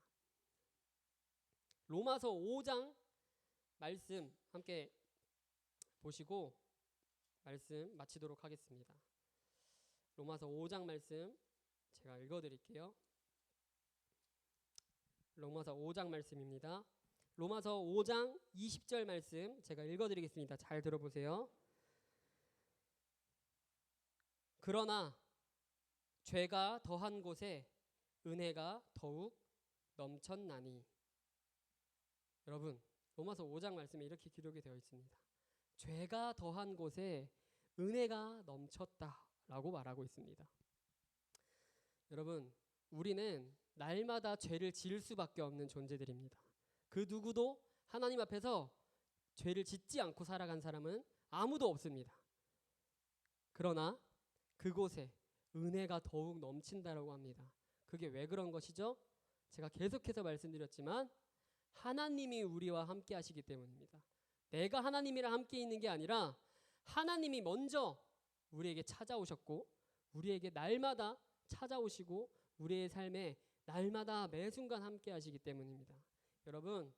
로마서 5장 말씀 함께 보시고 말씀 마치도록 하겠습니다. 로마서 5장 말씀 제가 읽어드릴게요. 로마서 5장 말씀입니다. 로마서 5장 20절 말씀 제가 읽어드리겠습니다. 잘 들어보세요. 그러나 죄가 더한 곳에 은혜가 더욱 넘쳤나니. 여러분 로마서 5장 말씀에 이렇게 기록이 되어 있습니다. 죄가 더한 곳에 은혜가 넘쳤다라고 말하고 있습니다. 여러분 우리는 날마다 죄를 지을 수밖에 없는 존재들입니다. 그 누구도 하나님 앞에서 죄를 짓지 않고 살아간 사람은 아무도 없습니다. 그러나 그곳에 은혜가 더욱 넘친다라고 합니다. 그게 왜 그런 것이죠? 제가 계속해서 말씀드렸지만 하나님이 우리와 함께 하시기 때문입니다. 내가 하나님이랑 함께 있는 게 아니라 하나님이 먼저 우리에게 찾아오셨고 우리에게 날마다 찾아오시고 우리의 삶에 날마다 매 순간 함께 하시기 때문입니다. 여러분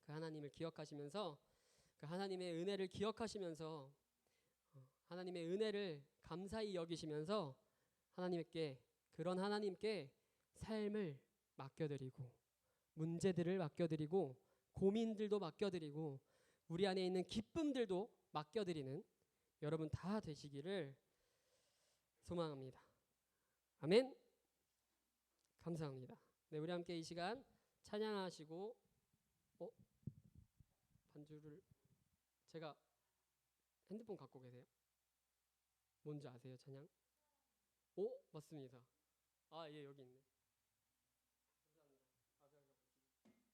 그 하나님을 기억하시면서 그 하나님의 은혜를 기억하시면서 하나님의 은혜를 감사히 여기시면서 그런 하나님께 삶을 맡겨드리고 문제들을 맡겨드리고 고민들도 맡겨드리고 우리 안에 있는 기쁨들도 맡겨드리는 여러분 다 되시기를 소망합니다. 아멘. 감사합니다. 네, 우리 함께 이 시간 찬양하시고 반주를 제가 핸드폰 갖고 계세요? 뭔지 아세요? 찬양? 오, 맞습니다. 아, 예, 여기 있네. 감사합니다.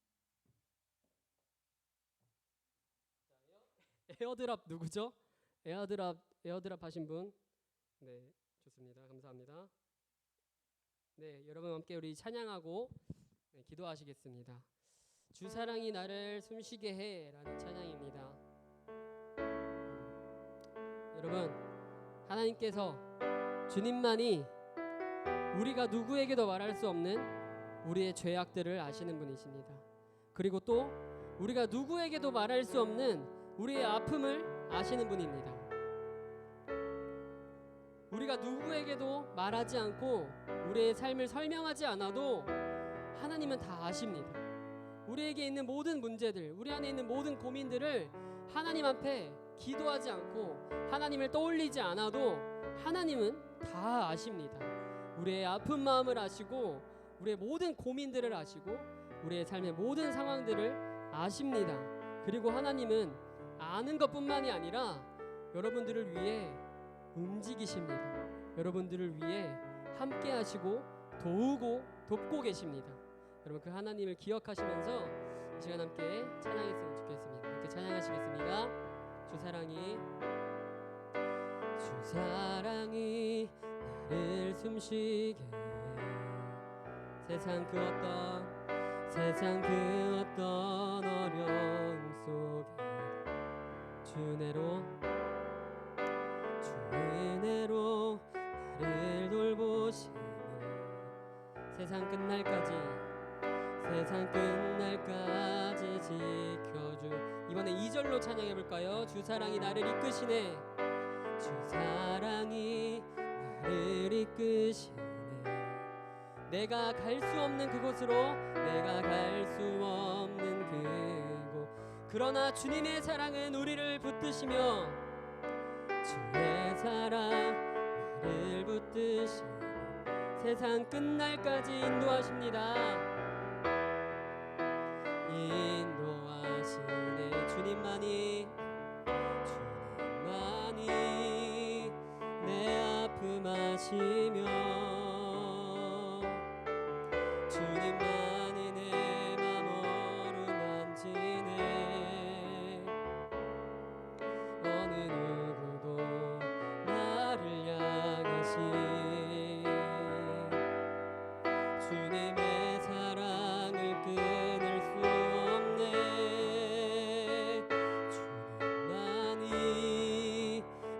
자, 에어드랍 누구죠? 에어드랍 하신 분? 네, 좋습니다. 감사합니다. 네, 여러분 함께 우리 찬양하고 기도하시겠습니다. 주 사랑이 나를 숨쉬게 해라는 찬양입니다. 여러분 하나님께서 주님만이 우리가 누구에게도 말할 수 없는 우리의 죄악들을 아시는 분이십니다. 그리고 또 우리가 누구에게도 말할 수 없는 우리의 아픔을 아시는 분입니다. 우리가 누구에게도 말하지 않고 우리의 삶을 설명하지 않아도 하나님은 다 아십니다. 우리에게 있는 모든 문제들, 우리 안에 있는 모든 고민들을 하나님 앞에 기도하지 않고 하나님을 떠올리지 않아도 하나님은 다 아십니다. 우리의 아픈 마음을 아시고 우리의 모든 고민들을 아시고 우리의 삶의 모든 상황들을 아십니다. 그리고 하나님은 아는 것뿐만이 아니라 여러분들을 위해 움직이십니다. 여러분들을 위해 함께 하시고 도우고 돕고 계십니다. 여러분 그 하나님을 기억하시면서 이 시간 함께 찬양했으면 좋겠습니다. 함께 찬양하시겠습니다. 주 사랑이 나를 숨쉬게 세상 그 어떤 어려움 속에 주 은혜로 나를 돌보시며 세상 끝날까지 지켜주. 이번에 2절로 찬양해 볼까요? 주 사랑이 나를 이끄시네. 주 사랑이 나를 이끄시네. 내가 갈 수 없는 그곳으로, 내가 갈 수 없는 그곳. 그러나 주님의 사랑은 우리를 붙드시며 주의 사랑 나를 붙드시며 세상 끝날까지 인도하십니다. 인도하시네. 주님만이 내 아픔 아시며 주님만이 내 맘 어루만지네. 어느 누구도 나를 향하신 주님의 사랑을 끊을 수 없네. 주님만이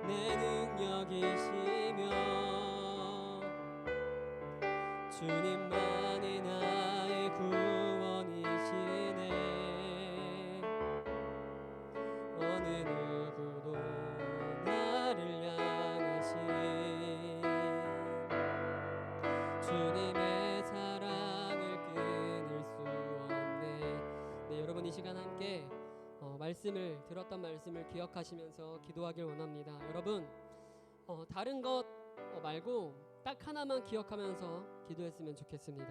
내 능력이시며 주님만이 나의 구원이시네. 어느 누구도 나를 향하신 주님의 사랑을 끊을 수 없네. 네, 여러분 이 시간 함께 들었던 말씀을 기억하시면서 기도하길 원합니다. 여러분 다른 것 말고 딱 하나만 기억하면서 기도했으면 좋겠습니다.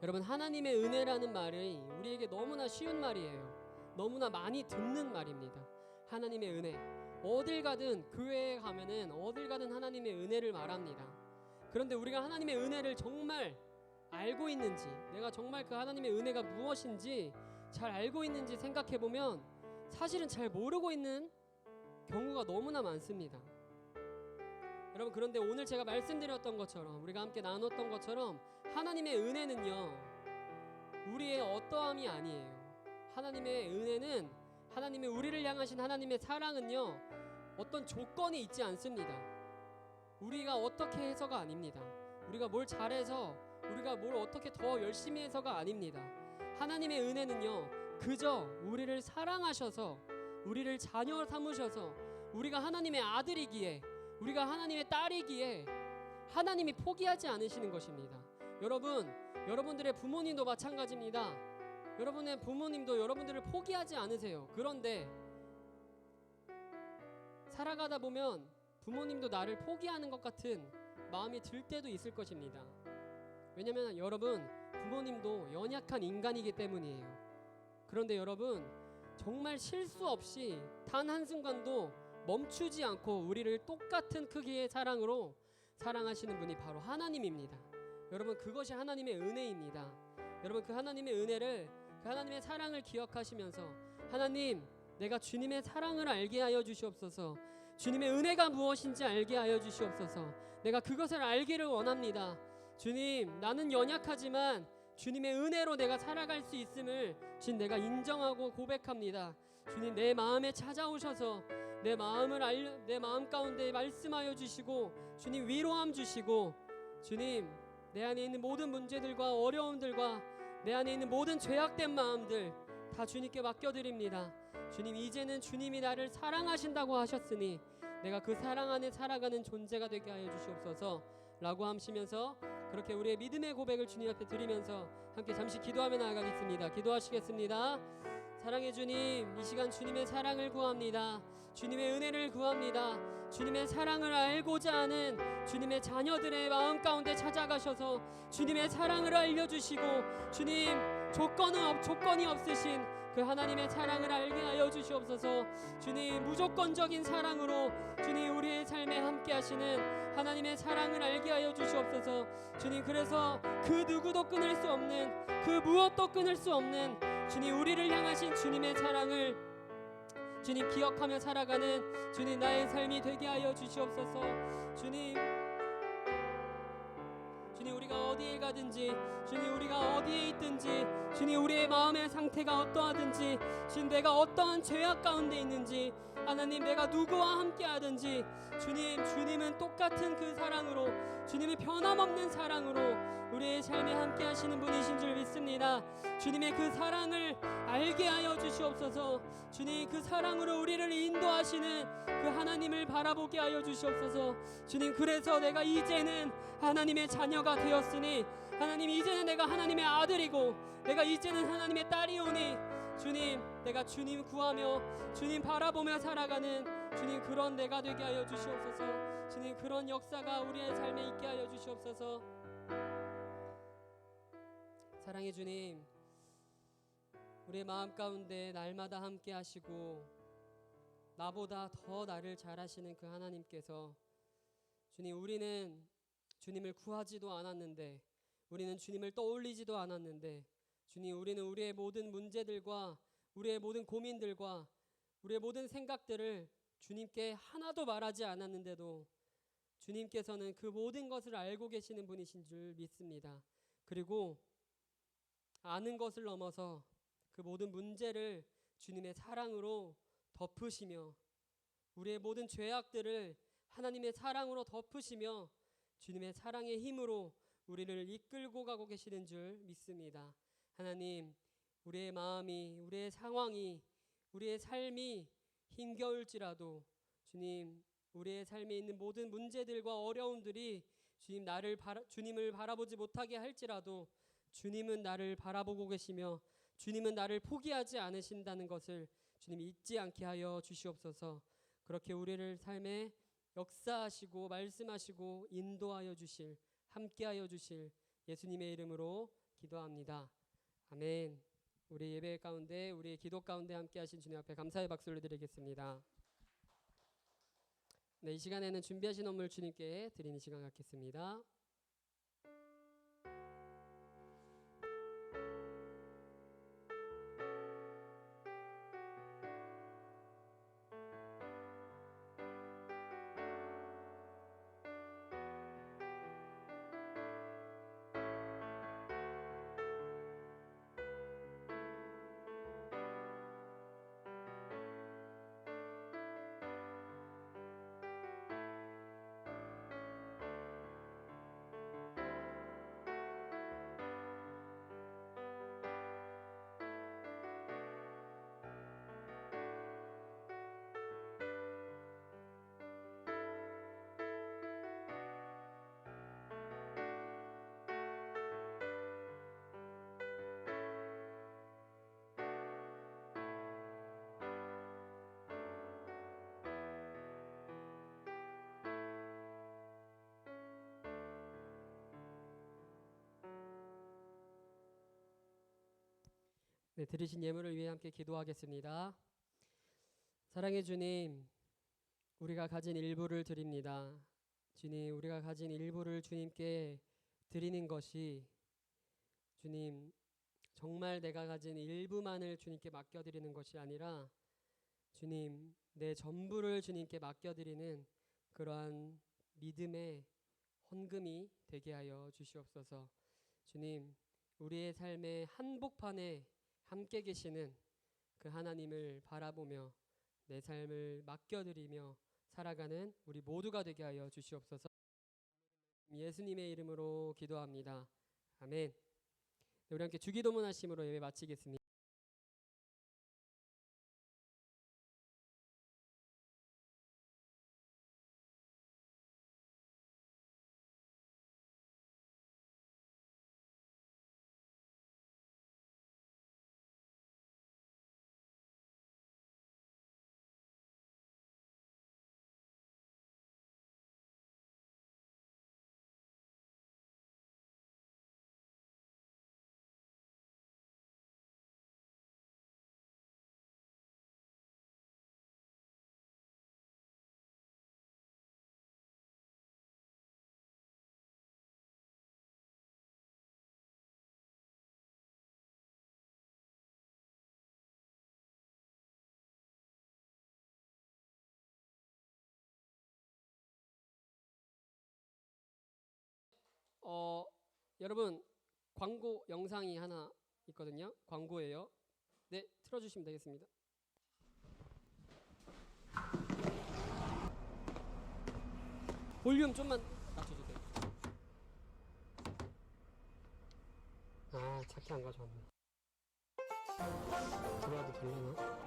여러분 하나님의 은혜라는 말이 우리에게 너무나 쉬운 말이에요. 너무나 많이 듣는 말입니다. 하나님의 은혜. 어딜 가든 교회에 가면은 어딜 가든 하나님의 은혜를 말합니다. 그런데 우리가 하나님의 은혜를 정말 알고 있는지, 내가 정말 그 하나님의 은혜가 무엇인지 잘 알고 있는지 생각해보면 사실은 잘 모르고 있는 경우가 너무나 많습니다. 여러분 그런데 오늘 제가 말씀드렸던 것처럼, 우리가 함께 나눴던 것처럼 하나님의 은혜는요 우리의 어떠함이 아니에요. 하나님의 은혜는, 하나님의 우리를 향하신 하나님의 사랑은요 어떤 조건이 있지 않습니다. 우리가 어떻게 해서가 아닙니다. 우리가 뭘 잘해서, 우리가 뭘 어떻게 더 열심히 해서가 아닙니다. 하나님의 은혜는요 그저 우리를 사랑하셔서, 우리를 자녀 삼으셔서, 우리가 하나님의 아들이기에, 우리가 하나님의 딸이기에 하나님이 포기하지 않으시는 것입니다. 여러분들의 부모님도 마찬가지입니다. 여러분의 부모님도 여러분들을 포기하지 않으세요. 그런데 살아가다 보면 부모님도 나를 포기하는 것 같은 마음이 들 때도 있을 것입니다. 왜냐하면 여러분 부모님도 연약한 인간이기 때문이에요. 그런데 여러분 정말 실수 없이 단 한순간도 멈추지 않고 우리를 똑같은 크기의 사랑으로 사랑하시는 분이 바로 하나님입니다. 여러분 그것이 하나님의 은혜입니다. 여러분 그 하나님의 은혜를, 그 하나님의 사랑을 기억하시면서 하나님 내가 주님의 사랑을 알게 하여 주시옵소서. 주님의 은혜가 무엇인지 알게 하여 주시옵소서. 내가 그것을 알기를 원합니다. 주님 나는 연약하지만 주님의 은혜로 내가 살아갈 수 있음을 주님 내가 인정하고 고백합니다. 주님 내 마음에 찾아오셔서 내 마음 가운데 말씀하여 주시고 주님 위로함 주시고 주님 내 안에 있는 모든 문제들과 어려움들과 내 안에 있는 모든 죄악된 마음들 다 주님께 맡겨드립니다. 주님 이제는 주님이 나를 사랑하신다고 하셨으니 내가 그 사랑 안에 살아가는 존재가 되게 하여 주시옵소서 라고 하시면서 그렇게 우리의 믿음의 고백을 주님 앞에 드리면서 함께 잠시 기도하며 나아가겠습니다. 기도하시겠습니다. 사랑의 주님, 이 시간 주님의 사랑을 구합니다. 주님의 은혜를 구합니다. 주님의 사랑을 알고자 하는 주님의 자녀들의 마음 가운데 찾아가셔서 주님의 사랑을 알려주시고 주님 조건이 없으신 그 하나님의 사랑을 알게 하여 주시옵소서. 주님, 무조건적인 사랑으로 주님 우리의 삶에 함께 하시는 하나님의 사랑을 알게 하여 주시옵소서. 주님, 그래서 그 누구도 끊을 수 없는, 그 무엇도 끊을 수 없는 주님 우리를 향하신 주님의 사랑을 주님 기억하며 살아가는 주님 나의 삶이 되게 하여 주시옵소서. 주님, 주님 우리가 어디에 가든지, 주님 우리가 어디에 있든지, 주님 우리의 마음의 상태가 어떠하든지, 주님 내가 어떠한 죄악 가운데 있는지, 하나님 내가 누구와 함께 하든지 주님은 똑같은 그 사랑으로, 주님은 변함없는 사랑으로 우리의 삶에 함께 하시는 분이신 줄 믿습니다. 주님의 그 사랑을 알게 하여 주시옵소서. 주님, 그 사랑으로 우리를 인도하시는 그 하나님을 바라보게 하여 주시옵소서. 주님, 그래서 내가 이제는 하나님의 자녀가 되었으니, 하나님 이제는 내가 하나님의 아들이고, 내가 이제는 하나님의 딸이오니, 주님 내가 주님 구하며 주님 바라보며 살아가는 주님 그런 내가 되게 하여 주시옵소서. 주님, 그런 역사가 우리의 삶에 있게 하여 주시옵소서. 사랑의 주님, 우리의 마음 가운데 날마다 함께 하시고 나보다 더 나를 잘 아시는 그 하나님께서, 주님 우리는 주님을 구하지도 않았는데, 우리는 주님을 떠올리지도 않았는데, 주님 우리는 우리의 모든 문제들과 우리의 모든 고민들과 우리의 모든 생각들을 주님께 하나도 말하지 않았는데도 주님께서는 그 모든 것을 알고 계시는 분이신 줄 믿습니다. 그리고 아는 것을 넘어서 그 모든 문제를 주님의 사랑으로 덮으시며, 우리의 모든 죄악들을 하나님의 사랑으로 덮으시며 주님의 사랑의 힘으로 우리를 이끌고 가고 계시는 줄 믿습니다. 하나님, 우리의 마음이, 우리의 상황이, 우리의 삶이 힘겨울지라도 주님, 우리의 삶에 있는 모든 문제들과 어려움들이 주님을 바라보지 못하게 할지라도 주님은 나를 바라보고 계시며 주님은 나를 포기하지 않으신다는 것을 주님 잊지 않게 하여 주시옵소서. 그렇게 우리를 삶에 역사하시고 말씀하시고 인도하여 주실, 함께하여 주실 예수님의 이름으로 기도합니다. 아멘. 우리 예배 가운데, 우리 기도 가운데 함께하신 주님 앞에 감사의 박수를 드리겠습니다. 네, 이 시간에는 준비하신 선물 주님께 드리는 시간 갖겠습니다. 네, 드리신 예물을 위해 함께 기도하겠습니다. 사랑의 주님, 우리가 가진 일부를 드립니다. 주님, 우리가 가진 일부를 주님께 드리는 것이, 주님 정말 내가 가진 일부만을 주님께 맡겨드리는 것이 아니라 주님 내 전부를 주님께 맡겨드리는 그러한 믿음의 헌금이 되게 하여 주시옵소서. 주님, 우리의 삶의 한복판에 함께 계시는 그 하나님을 바라보며 내 삶을 맡겨드리며 살아가는 우리 모두가 되게 하여 주시옵소서. 예수님의 이름으로 기도합니다. 아멘. 우리 함께 주기도문 하심으로 예배 마치겠습니다. 여러분 광고 영상이 하나 있거든요. 광고예요. 네, 틀어주시면 되겠습니다. 볼륨 좀만 낮춰주세요. 아, 작게 안 가져왔네. 들어와도 되려나?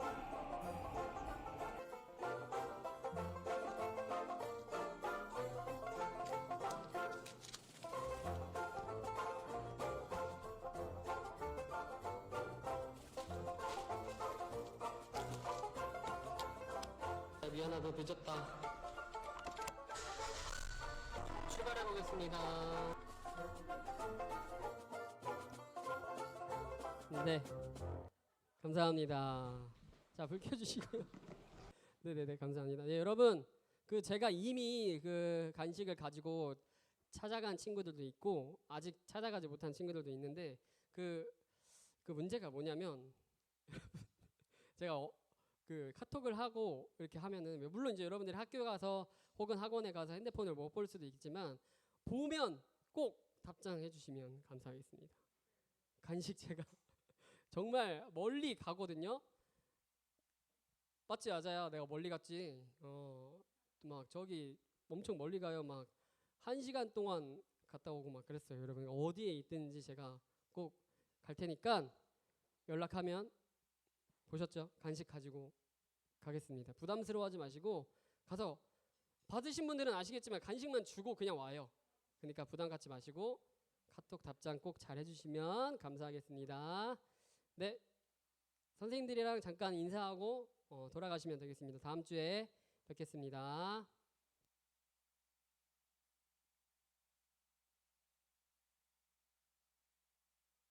미안하다, 늦었다. 출발해 보겠습니다. 네, 감사합니다. 자, 불 켜주시고요. 네네네, 감사합니다. 네, 여러분, 그 제가 이미 그 간식을 가지고 찾아간 친구들도 있고 아직 찾아가지 못한 친구들도 있는데 그 문제가 뭐냐면 제가 그 카톡을 하고 이렇게 하면은 물론 이제 여러분들이 학교 가서 혹은 학원에 가서 핸드폰을 못 볼 수도 있지만 보면 꼭 답장해 주시면 감사하겠습니다. 간식 제가 정말 멀리 가거든요. 맞지, 아자야? 내가 멀리 갔지. 막 저기 엄청 멀리 가요. 막 1시간 동안 갔다 오고 막 그랬어요. 여러분 어디에 있든지 제가 꼭 갈 테니까 연락하면, 보셨죠? 간식 가지고 가겠습니다. 부담스러워하지 마시고 가서 받으신 분들은 아시겠지만 간식만 주고 그냥 와요. 그러니까 부담 갖지 마시고 카톡 답장 꼭 잘 해주시면 감사하겠습니다. 네, 선생님들이랑 잠깐 인사하고 돌아가시면 되겠습니다. 다음 주에 뵙겠습니다.